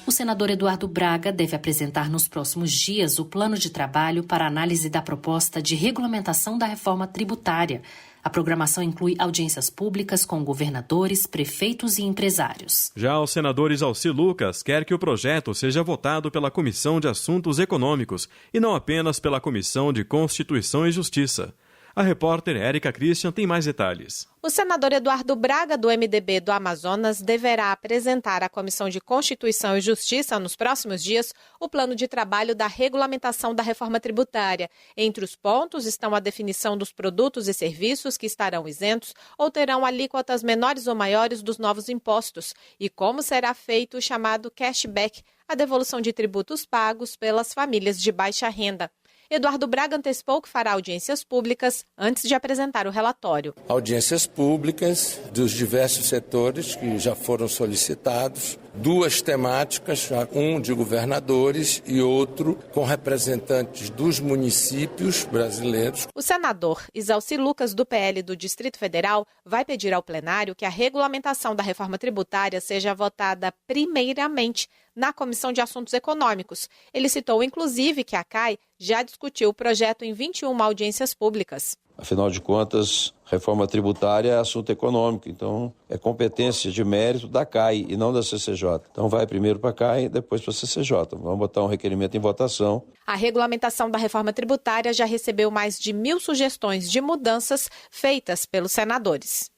O senador Eduardo Braga deve apresentar nos próximos dias o plano de trabalho para análise da proposta de regulamentação da reforma tributária. A programação inclui audiências públicas com governadores, prefeitos e empresários. Já o senador Isalci Lucas quer que o projeto seja votado pela Comissão de Assuntos Econômicos e não apenas pela Comissão de Constituição e Justiça. A repórter Érica Christian tem mais detalhes. O senador Eduardo Braga, do MDB do Amazonas, deverá apresentar à Comissão de Constituição e Justiça, nos próximos dias, o plano de trabalho da regulamentação da reforma tributária. Entre os pontos estão a definição dos produtos e serviços que estarão isentos ou terão alíquotas menores ou maiores dos novos impostos e como será feito o chamado cashback, a devolução de tributos pagos pelas famílias de baixa renda. Eduardo Braga antecipou que fará audiências públicas antes de apresentar o relatório. Audiências públicas dos diversos setores que já foram solicitados, 2 temáticas, um de governadores e outro com representantes dos municípios brasileiros. O senador Isalci Lucas, do PL do Distrito Federal, vai pedir ao plenário que a regulamentação da reforma tributária seja votada primeiramente na Comissão de Assuntos Econômicos. Ele citou, inclusive, que a CAI já discutiu o projeto em 21 audiências públicas. Afinal de contas, reforma tributária é assunto econômico, então é competência de mérito da CAI e não da CCJ. Então vai primeiro para a CAI e depois para a CCJ. Vamos botar um requerimento em votação. A regulamentação da reforma tributária já recebeu mais de 1.000 sugestões de mudanças feitas pelos senadores.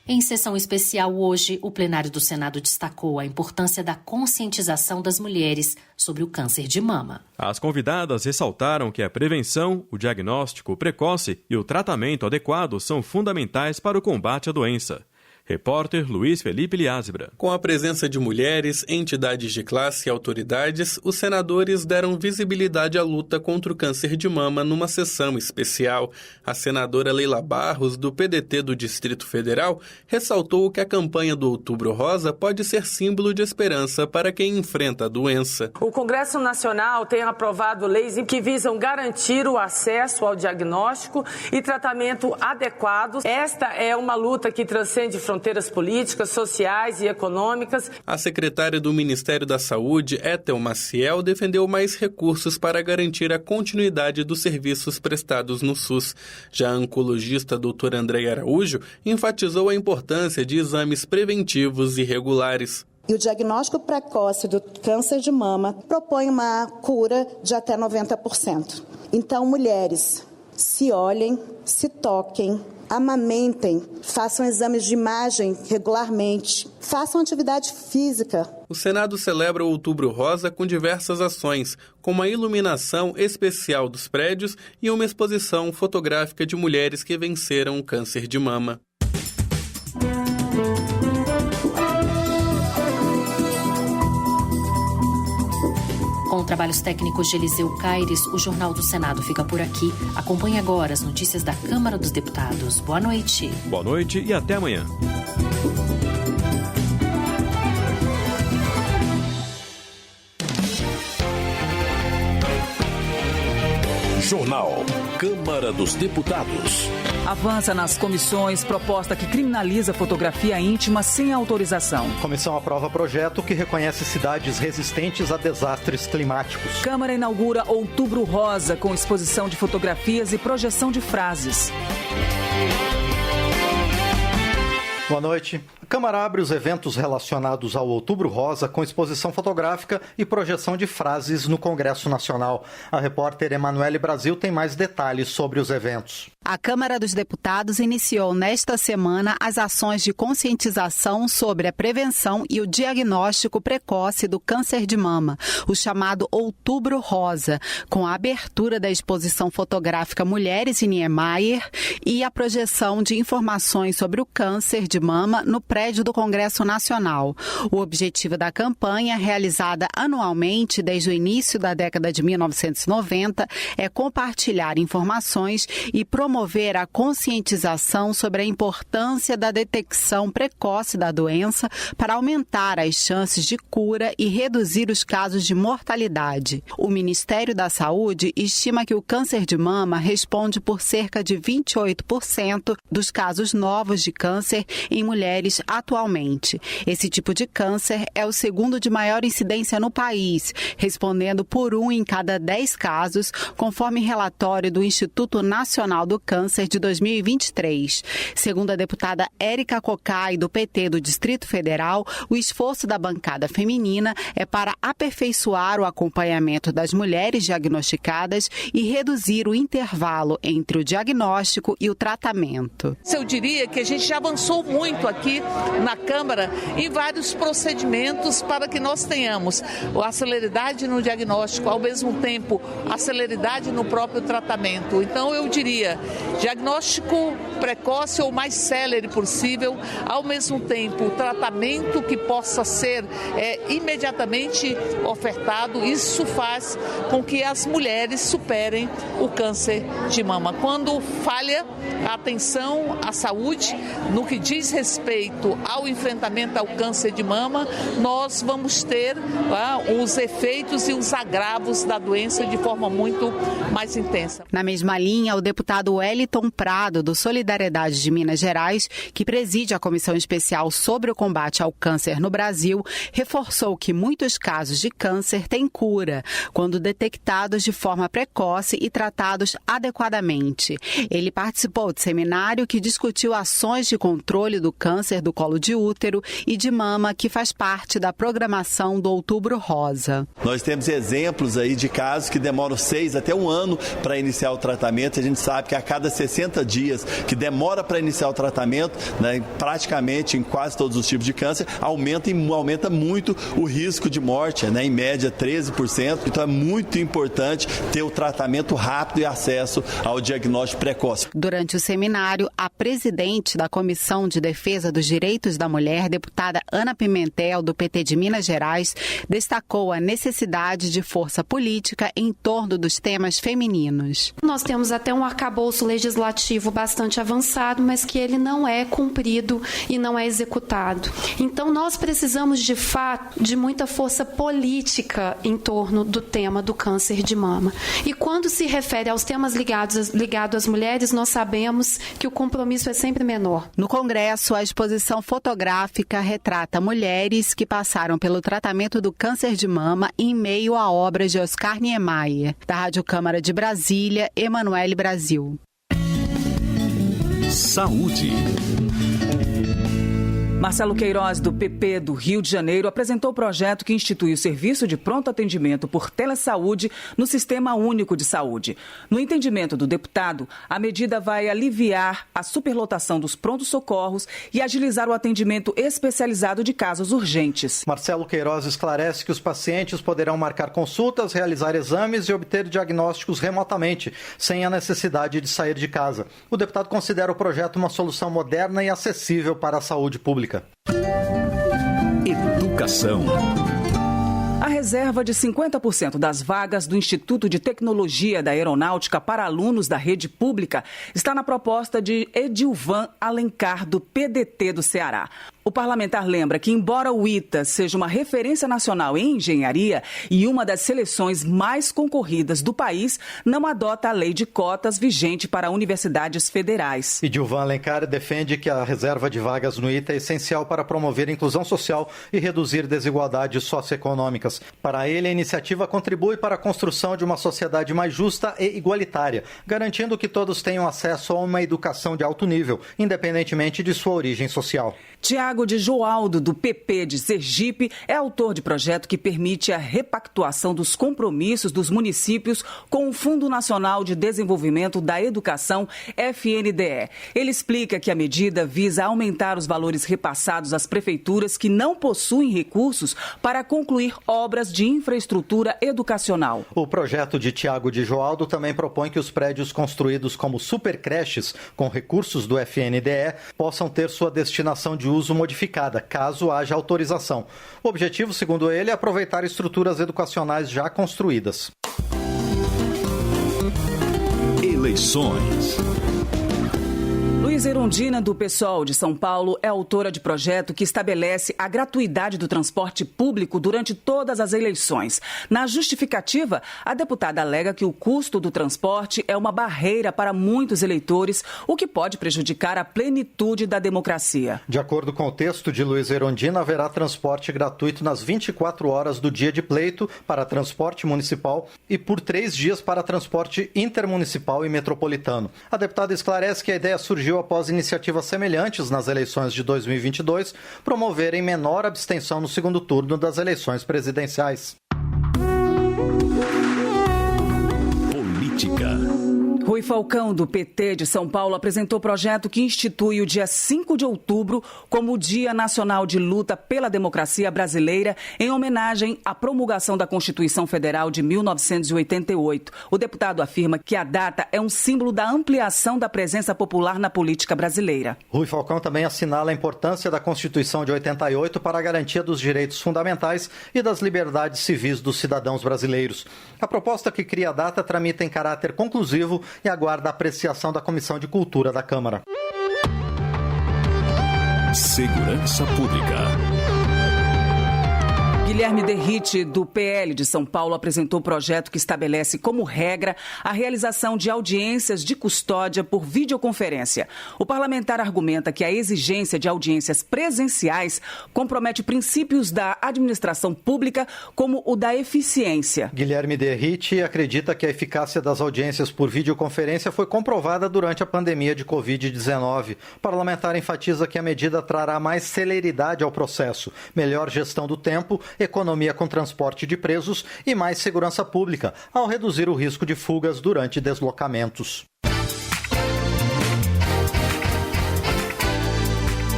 Em sessão especial hoje, o plenário do Senado destacou a importância da conscientização das mulheres sobre o câncer de mama. As convidadas ressaltaram que a prevenção, o diagnóstico precoce e o tratamento adequado são fundamentais para o combate à doença. Repórter Luiz Felipe Liázebra. Com a presença de mulheres, entidades de classe e autoridades, os senadores deram visibilidade à luta contra o câncer de mama numa sessão especial. A senadora Leila Barros, do PDT do Distrito Federal, ressaltou que a campanha do Outubro Rosa pode ser símbolo de esperança para quem enfrenta a doença. O Congresso Nacional tem aprovado leis que visam garantir o acesso ao diagnóstico e tratamento adequado. Esta é uma luta que transcende fronteiras fronteiras políticas, sociais e econômicas. A secretária do Ministério da Saúde, Ethel Maciel, defendeu mais recursos para garantir a continuidade dos serviços prestados no SUS. Já a oncologista doutora Andréia Araújo enfatizou a importância de exames preventivos e regulares. E o diagnóstico precoce do câncer de mama propõe uma cura de até 90%. Então, mulheres, se olhem, se toquem, amamentem, façam exames de imagem regularmente, façam atividade física. O Senado celebra o Outubro Rosa com diversas ações, como a iluminação especial dos prédios e uma exposição fotográfica de mulheres que venceram o câncer de mama. Com trabalhos técnicos de Eliseu Caires, o Jornal do Senado fica por aqui. Acompanhe agora as notícias da Câmara dos Deputados. Boa noite. Boa noite e até amanhã. Jornal Câmara dos Deputados. Avança nas comissões proposta que criminaliza fotografia íntima sem autorização. Comissão aprova projeto que reconhece cidades resistentes a desastres climáticos. Câmara inaugura Outubro Rosa com exposição de fotografias e projeção de frases. Boa noite. A Câmara abre os eventos relacionados ao Outubro Rosa com exposição fotográfica e projeção de frases no Congresso Nacional. A repórter Emanuele Brasil tem mais detalhes sobre os eventos. A Câmara dos Deputados iniciou nesta semana as ações de conscientização sobre a prevenção e o diagnóstico precoce do câncer de mama, o chamado Outubro Rosa, com a abertura da exposição fotográfica Mulheres em Niemeyer e a projeção de informações sobre o câncer de mama no prédio do Congresso Nacional. O objetivo da campanha, realizada anualmente desde o início da década de 1990, é compartilhar informações e promover a conscientização sobre a importância da detecção precoce da doença para aumentar as chances de cura e reduzir os casos de mortalidade. O Ministério da Saúde estima que o câncer de mama responde por cerca de 28% dos casos novos de câncer em mulheres atualmente. Esse tipo de câncer é o segundo de maior incidência no país, respondendo por 1 em cada 10 casos, conforme relatório do Instituto Nacional do Câncer de 2023. Segundo a deputada Érica Cocai, do PT do Distrito Federal, o esforço da bancada feminina é para aperfeiçoar o acompanhamento das mulheres diagnosticadas e reduzir o intervalo entre o diagnóstico e o tratamento. Eu diria que a gente já avançou muito aqui na Câmara em vários procedimentos para que nós tenhamos a celeridade no diagnóstico, ao mesmo tempo a celeridade no próprio tratamento. Então eu diria, diagnóstico precoce ou mais célere possível, ao mesmo tempo tratamento que possa ser imediatamente ofertado. Isso faz com que as mulheres superem o câncer de mama. Quando falha a atenção à saúde, no que diz respeito ao enfrentamento ao câncer de mama, nós vamos ter os efeitos e os agravos da doença de forma muito mais intensa. Na mesma linha, o deputado Wellington Prado, do Solidariedade de Minas Gerais, que preside a Comissão Especial sobre o Combate ao Câncer no Brasil, reforçou que muitos casos de câncer têm cura, quando detectados de forma precoce e tratados adequadamente. Ele participou de seminário que discutiu ações de controle do câncer do colo de útero e de mama, que faz parte da programação do Outubro Rosa. Nós temos exemplos aí de casos que demoram 6 até 1 ano para iniciar o tratamento. A gente sabe que a cada 60 dias que demora para iniciar o tratamento, né, praticamente em quase todos os tipos de câncer, aumenta muito o risco de morte, né, em média 13%. Então é muito importante ter o tratamento rápido e acesso ao diagnóstico precoce. Durante o seminário, a presidente da Comissão de Defesa dos Direitos da Mulher, deputada Ana Pimentel, do PT de Minas Gerais, destacou a necessidade de força política em torno dos temas femininos. Nós temos até um arcabouço legislativo bastante avançado, mas que ele não é cumprido e não é executado. Então nós precisamos, de fato, de muita força política em torno do tema do câncer de mama. E quando se refere aos temas ligados às mulheres, nós sabemos que o compromisso é sempre menor. No Congresso, a exposição exposição fotográfica retrata mulheres que passaram pelo tratamento do câncer de mama em meio a obras de Oscar Niemeyer. Da Rádio Câmara de Brasília, Emanuele Brasil. Saúde. Marcelo Queiroz, do PP do Rio de Janeiro, apresentou o projeto que institui o serviço de pronto atendimento por telesaúde no Sistema Único de Saúde. No entendimento do deputado, a medida vai aliviar a superlotação dos prontos-socorros e agilizar o atendimento especializado de casos urgentes. Marcelo Queiroz esclarece que os pacientes poderão marcar consultas, realizar exames e obter diagnósticos remotamente, sem a necessidade de sair de casa. O deputado considera o projeto uma solução moderna e acessível para a saúde pública. Educação. A reserva de 50% das vagas do Instituto de Tecnologia da Aeronáutica para alunos da rede pública está na proposta de Edilvan Alencar, do PDT do Ceará. O parlamentar lembra que, embora o ITA seja uma referência nacional em engenharia e uma das seleções mais concorridas do país, não adota a lei de cotas vigente para universidades federais. Edilvan Alencar defende que a reserva de vagas no ITA é essencial para promover a inclusão social e reduzir desigualdades socioeconômicas. Para ele, a iniciativa contribui para a construção de uma sociedade mais justa e igualitária, garantindo que todos tenham acesso a uma educação de alto nível, independentemente de sua origem social. Tiago de Joaldo, do PP de Sergipe, é autor de projeto que permite a repactuação dos compromissos dos municípios com o Fundo Nacional de Desenvolvimento da Educação, FNDE. Ele explica que a medida visa aumentar os valores repassados às prefeituras que não possuem recursos para concluir obras de infraestrutura educacional. O projeto de Tiago de Joaldo também propõe que os prédios construídos como supercreches com recursos do FNDE possam ter sua destinação de uso modificada, caso haja autorização. O objetivo, segundo ele, é aproveitar estruturas educacionais já construídas. Eleições. Luiz Erundina, do PSOL de São Paulo, é autora de projeto que estabelece a gratuidade do transporte público durante todas as eleições. Na justificativa, a deputada alega que o custo do transporte é uma barreira para muitos eleitores, o que pode prejudicar a plenitude da democracia. De acordo com o texto de Luiz Erundina, haverá transporte gratuito nas 24 horas do dia de pleito para transporte municipal e por 3 dias para transporte intermunicipal e metropolitano. A deputada esclarece que a ideia surgiu após iniciativas semelhantes nas eleições de 2022 promoverem menor abstenção no segundo turno das eleições presidenciais. Política. Rui Falcão, do PT de São Paulo, apresentou projeto que institui o dia 5 de outubro como o Dia Nacional de Luta pela Democracia Brasileira, em homenagem à promulgação da Constituição Federal de 1988. O deputado afirma que a data é um símbolo da ampliação da presença popular na política brasileira. Rui Falcão também assinala a importância da Constituição de 88 para a garantia dos direitos fundamentais e das liberdades civis dos cidadãos brasileiros. A proposta que cria a data tramita em caráter conclusivo e aguarda a apreciação da Comissão de Cultura da Câmara. Segurança Pública. Guilherme Derrite, do PL de São Paulo, apresentou o projeto que estabelece como regra a realização de audiências de custódia por videoconferência. O parlamentar argumenta que a exigência de audiências presenciais compromete princípios da administração pública, como o da eficiência. Guilherme Derrite acredita que a eficácia das audiências por videoconferência foi comprovada durante a pandemia de Covid-19. O parlamentar enfatiza que a medida trará mais celeridade ao processo, melhor gestão do tempo, economia com transporte de presos e mais segurança pública, ao reduzir o risco de fugas durante deslocamentos.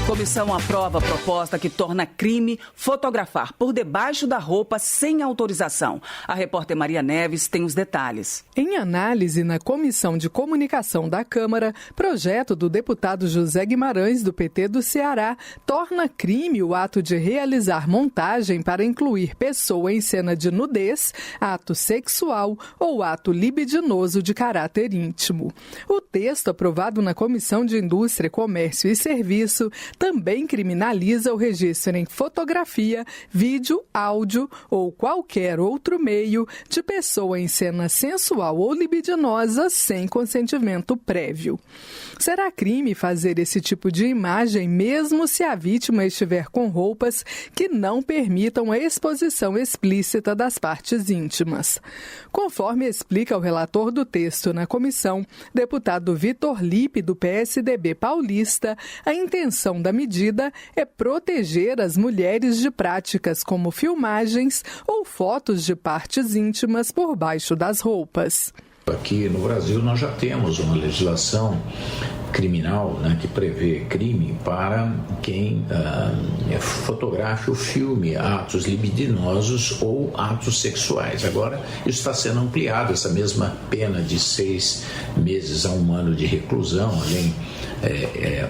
Comissão aprova a proposta que torna crime fotografar por debaixo da roupa sem autorização. A repórter Maria Neves tem os detalhes. Em análise na Comissão de Comunicação da Câmara, projeto do deputado José Guimarães, do PT do Ceará, torna crime o ato de realizar montagem para incluir pessoa em cena de nudez, ato sexual ou ato libidinoso de caráter íntimo. O texto aprovado na Comissão de Indústria, Comércio e Serviço também criminaliza o registro em fotografia, vídeo, áudio ou qualquer outro meio de pessoa em cena sensual ou libidinosa sem consentimento prévio. Será crime fazer esse tipo de imagem mesmo se a vítima estiver com roupas que não permitam a exposição explícita das partes íntimas. Conforme explica o relator do texto na comissão, deputado Vitor Lippe, do PSDB paulista, a intenção da medida é proteger as mulheres de práticas como filmagens ou fotos de partes íntimas por baixo das roupas. Aqui no Brasil nós já temos uma legislação criminal, né, que prevê crime para quem fotografe ou filme atos libidinosos ou atos sexuais. Agora isso está sendo ampliado, essa mesma pena de 6 meses a 1 ano de reclusão, além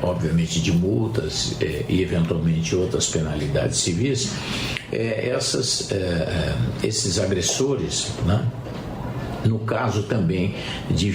obviamente de multas e eventualmente outras penalidades civis. Esses agressores, né, no caso também de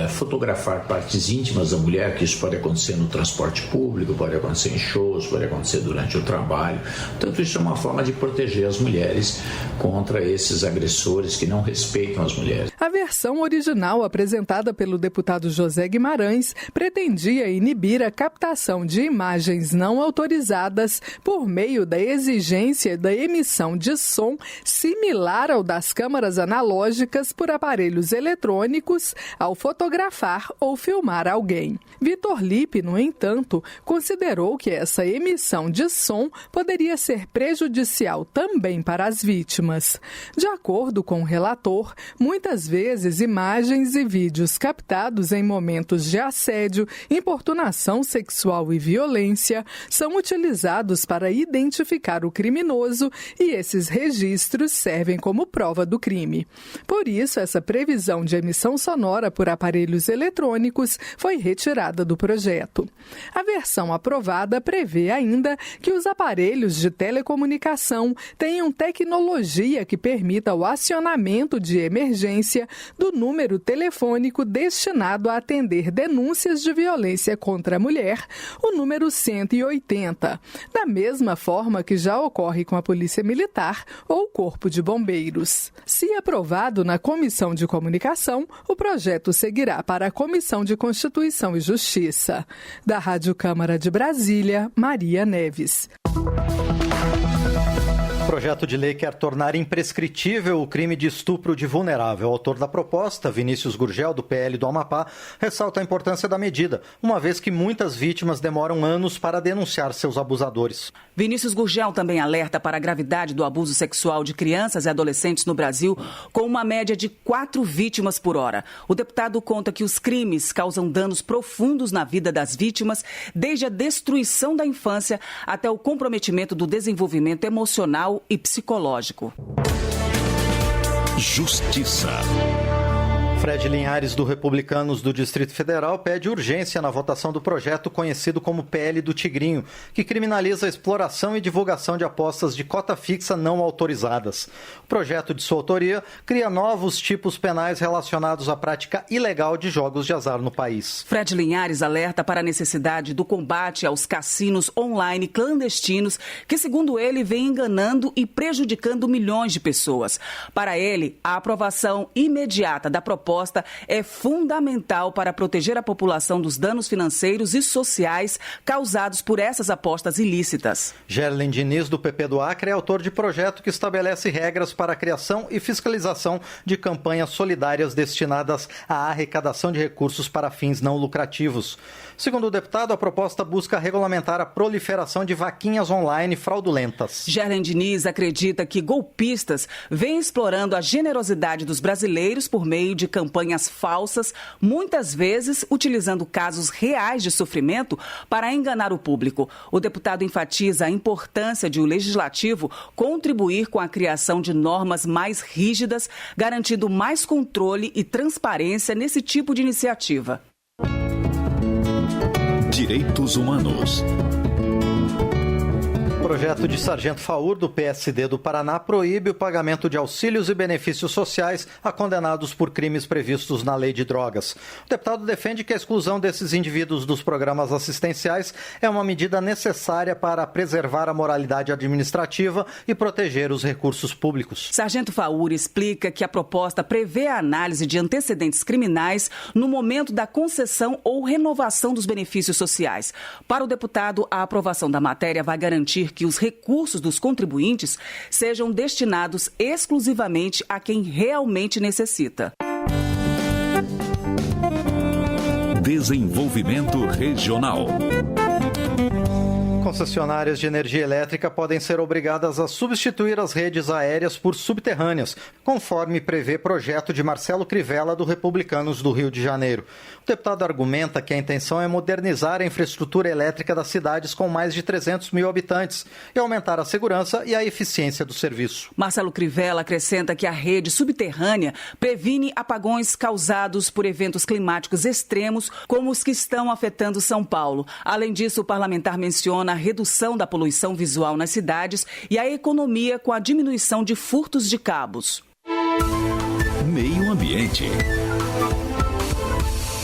fotografar partes íntimas da mulher, que isso pode acontecer no transporte público, pode acontecer em shows, pode acontecer durante o trabalho. Portanto, isso é uma forma de proteger as mulheres contra esses agressores que não respeitam as mulheres. A versão original apresentada pelo deputado José Guimarães pretendia inibir a captação de imagens não autorizadas por meio da exigência da emissão de som similar ao das câmaras analógicas por aparelhos eletrônicos ao fotografar ou filmar alguém. Vitor Lippe, no entanto, considerou que essa emissão de som poderia ser prejudicial também para as vítimas. De acordo com o relator, muitas vezes imagens e vídeos captados em momentos de assédio, importunação sexual e violência são utilizados para identificar o criminoso e esses registros servem como prova do crime. Por isso, essa previsão de emissão sonora por aparelhos eletrônicos foi retirada do projeto. A versão aprovada prevê ainda que os aparelhos de telecomunicação tenham tecnologia que permita o acionamento de emergência do número telefônico destinado a atender denúncias de violência contra a mulher, o número 180, da mesma forma que já ocorre com a Polícia Militar ou o Corpo de Bombeiros. Se aprovado na Comissão de Comunicação, o projeto seguirá para a Comissão de Constituição e Justiça. Da Rádio Câmara de Brasília, Maria Neves. O projeto de lei quer tornar imprescritível o crime de estupro de vulnerável. O autor da proposta, Vinícius Gurgel, do PL do Amapá, ressalta a importância da medida, uma vez que muitas vítimas demoram anos para denunciar seus abusadores. Vinícius Gurgel também alerta para a gravidade do abuso sexual de crianças e adolescentes no Brasil, com uma média de 4 vítimas por hora. O deputado conta que os crimes causam danos profundos na vida das vítimas, desde a destruição da infância até o comprometimento do desenvolvimento emocional e psicológico. Justiça. Fred Linhares, do Republicanos do Distrito Federal, pede urgência na votação do projeto conhecido como PL do Tigrinho, que criminaliza a exploração e divulgação de apostas de cota fixa não autorizadas. O projeto, de sua autoria, cria novos tipos penais relacionados à prática ilegal de jogos de azar no país. Fred Linhares alerta para a necessidade do combate aos cassinos online clandestinos que, segundo ele, vem enganando e prejudicando milhões de pessoas. Para ele, a aprovação imediata da proposta é fundamental para proteger a população dos danos financeiros e sociais causados por essas apostas ilícitas. Gerlen Diniz, do PP do Acre, é autor de projeto que estabelece regras para a criação e fiscalização de campanhas solidárias destinadas à arrecadação de recursos para fins não lucrativos. Segundo o deputado, a proposta busca regulamentar a proliferação de vaquinhas online fraudulentas. Gerlen Diniz acredita que golpistas vêm explorando a generosidade dos brasileiros por meio de campanhas falsas, muitas vezes utilizando casos reais de sofrimento para enganar o público. O deputado enfatiza a importância de o legislativo contribuir com a criação de normas mais rígidas, garantindo mais controle e transparência nesse tipo de iniciativa. Direitos Humanos. O projeto de Sargento Faur, do PSD do Paraná, proíbe o pagamento de auxílios e benefícios sociais a condenados por crimes previstos na Lei de Drogas. O deputado defende que a exclusão desses indivíduos dos programas assistenciais é uma medida necessária para preservar a moralidade administrativa e proteger os recursos públicos. Sargento Faur explica que a proposta prevê a análise de antecedentes criminais no momento da concessão ou renovação dos benefícios sociais. Para o deputado, a aprovação da matéria vai garantir que os recursos dos contribuintes sejam destinados exclusivamente a quem realmente necessita. Desenvolvimento Regional. Concessionárias de energia elétrica podem ser obrigadas a substituir as redes aéreas por subterrâneas, conforme prevê projeto de Marcelo Crivella, do Republicanos do Rio de Janeiro. O deputado argumenta que a intenção é modernizar a infraestrutura elétrica das cidades com mais de 300 mil habitantes e aumentar a segurança e a eficiência do serviço. Marcelo Crivella acrescenta que a rede subterrânea previne apagões causados por eventos climáticos extremos, como os que estão afetando São Paulo. Além disso, o parlamentar menciona a redução da poluição visual nas cidades e a economia com a diminuição de furtos de cabos. Meio Ambiente.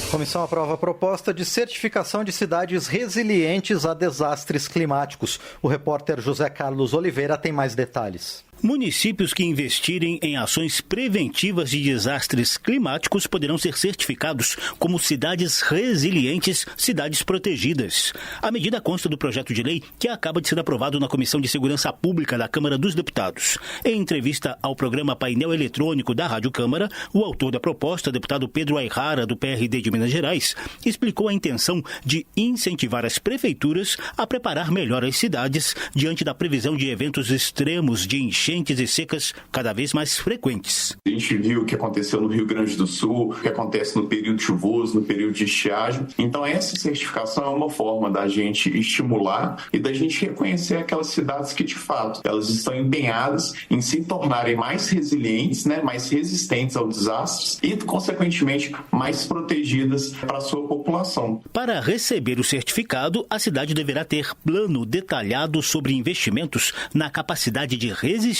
A comissão aprova a proposta de certificação de cidades resilientes a desastres climáticos. O repórter José Carlos Oliveira tem mais detalhes. Municípios que investirem em ações preventivas de desastres climáticos poderão ser certificados como cidades resilientes, cidades protegidas. A medida consta do projeto de lei que acaba de ser aprovado na Comissão de Segurança Pública da Câmara dos Deputados. Em entrevista ao programa Painel Eletrônico da Rádio Câmara, o autor da proposta, deputado Pedro Ayrara, do PRD de Minas Gerais, explicou a intenção de incentivar as prefeituras a preparar melhor as cidades diante da previsão de eventos extremos de enchentes e secas cada vez mais frequentes. A gente viu o que aconteceu no Rio Grande do Sul, o que acontece no período chuvoso, no período de estiagem. Então essa certificação é uma forma da gente estimular e da gente reconhecer aquelas cidades que de fato elas estão empenhadas em se tornarem mais resilientes, mais resistentes aos desastres e consequentemente mais protegidas para a sua população. Para receber o certificado, a cidade deverá ter plano detalhado sobre investimentos na capacidade de resistir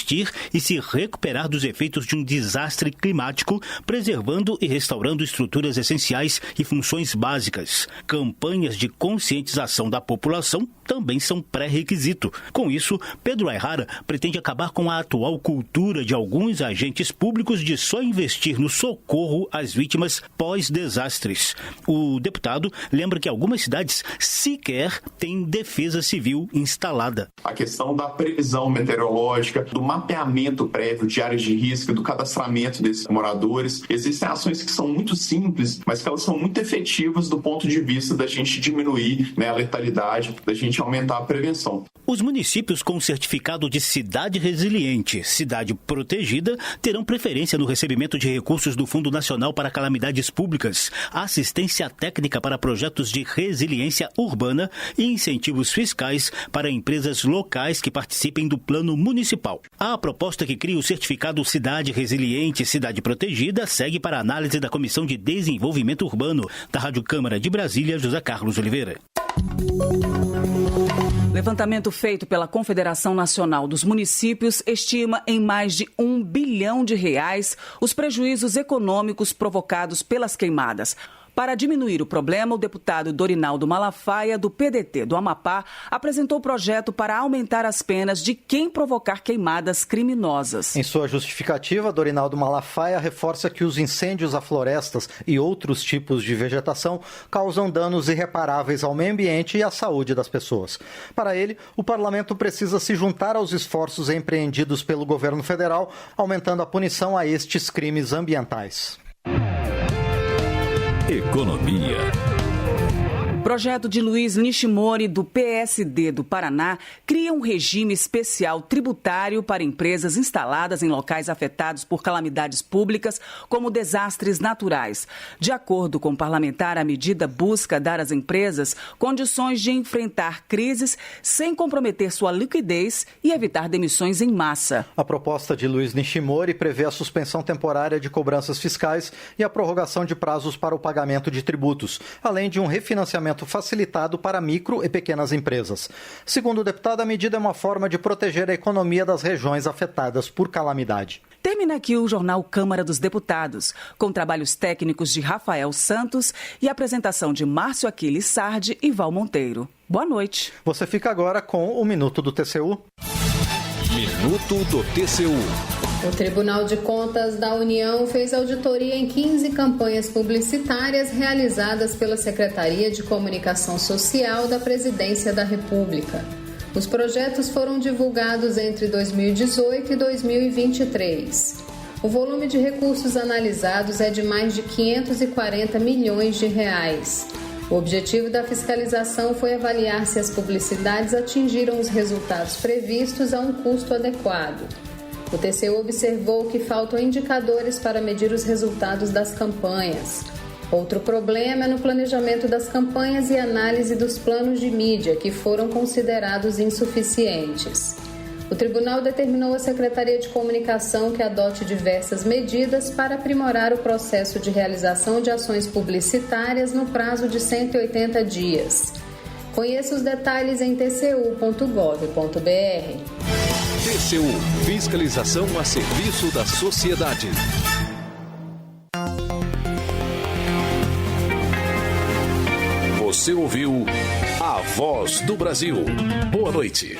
e se recuperar dos efeitos de um desastre climático, preservando e restaurando estruturas essenciais e funções básicas. Campanhas de conscientização da população também são pré-requisito. Com isso, Pedro Ayrara pretende acabar com a atual cultura de alguns agentes públicos de só investir no socorro às vítimas pós-desastres. O deputado lembra que algumas cidades sequer têm defesa civil instalada. A questão da previsão meteorológica, do mapeamento prévio de áreas de risco, do cadastramento desses moradores. Existem ações que são muito simples, mas que elas são muito efetivas do ponto de vista da gente diminuir a letalidade, da gente aumentar a prevenção. Os municípios com certificado de cidade resiliente, cidade protegida, terão preferência no recebimento de recursos do Fundo Nacional para Calamidades Públicas, assistência técnica para projetos de resiliência urbana e incentivos fiscais para empresas locais que participem do Plano Municipal. A proposta que cria o certificado Cidade Resiliente, Cidade Protegida segue para análise da Comissão de Desenvolvimento Urbano da Rádio Câmara de Brasília, José Carlos Oliveira. Levantamento feito pela Confederação Nacional dos Municípios estima em mais de R$1 bilhão os prejuízos econômicos provocados pelas queimadas. Para diminuir o problema, o deputado Dorinaldo Malafaia, do PDT do Amapá, apresentou projeto para aumentar as penas de quem provocar queimadas criminosas. Em sua justificativa, Dorinaldo Malafaia reforça que os incêndios a florestas e outros tipos de vegetação causam danos irreparáveis ao meio ambiente e à saúde das pessoas. Para ele, o parlamento precisa se juntar aos esforços empreendidos pelo governo federal, aumentando a punição a estes crimes ambientais. Economia. Projeto de Luiz Nishimori, do PSD do Paraná, cria um regime especial tributário para empresas instaladas em locais afetados por calamidades públicas, como desastres naturais. De acordo com o parlamentar, a medida busca dar às empresas condições de enfrentar crises sem comprometer sua liquidez e evitar demissões em massa. A proposta de Luiz Nishimori prevê a suspensão temporária de cobranças fiscais e a prorrogação de prazos para o pagamento de tributos, além de um refinanciamento pagamento facilitado para micro e pequenas empresas. Segundo o deputado, a medida é uma forma de proteger a economia das regiões afetadas por calamidade. Termina aqui o Jornal Câmara dos Deputados, com trabalhos técnicos de Rafael Santos e apresentação de Márcio Aquiles Sardi e Val Monteiro. Boa noite. Você fica agora com o Minuto do TCU. Minuto do TCU. O Tribunal de Contas da União fez auditoria em 15 campanhas publicitárias realizadas pela Secretaria de Comunicação Social da Presidência da República. Os projetos foram divulgados entre 2018 e 2023. O volume de recursos analisados é de mais de 540 milhões de reais. O objetivo da fiscalização foi avaliar se as publicidades atingiram os resultados previstos a um custo adequado. O TCU observou que faltam indicadores para medir os resultados das campanhas. Outro problema é no planejamento das campanhas e análise dos planos de mídia, que foram considerados insuficientes. O tribunal determinou à Secretaria de Comunicação que adote diversas medidas para aprimorar o processo de realização de ações publicitárias no prazo de 180 dias. Conheça os detalhes em tcu.gov.br. TCU, fiscalização a serviço da sociedade. Você ouviu A Voz do Brasil. Boa noite.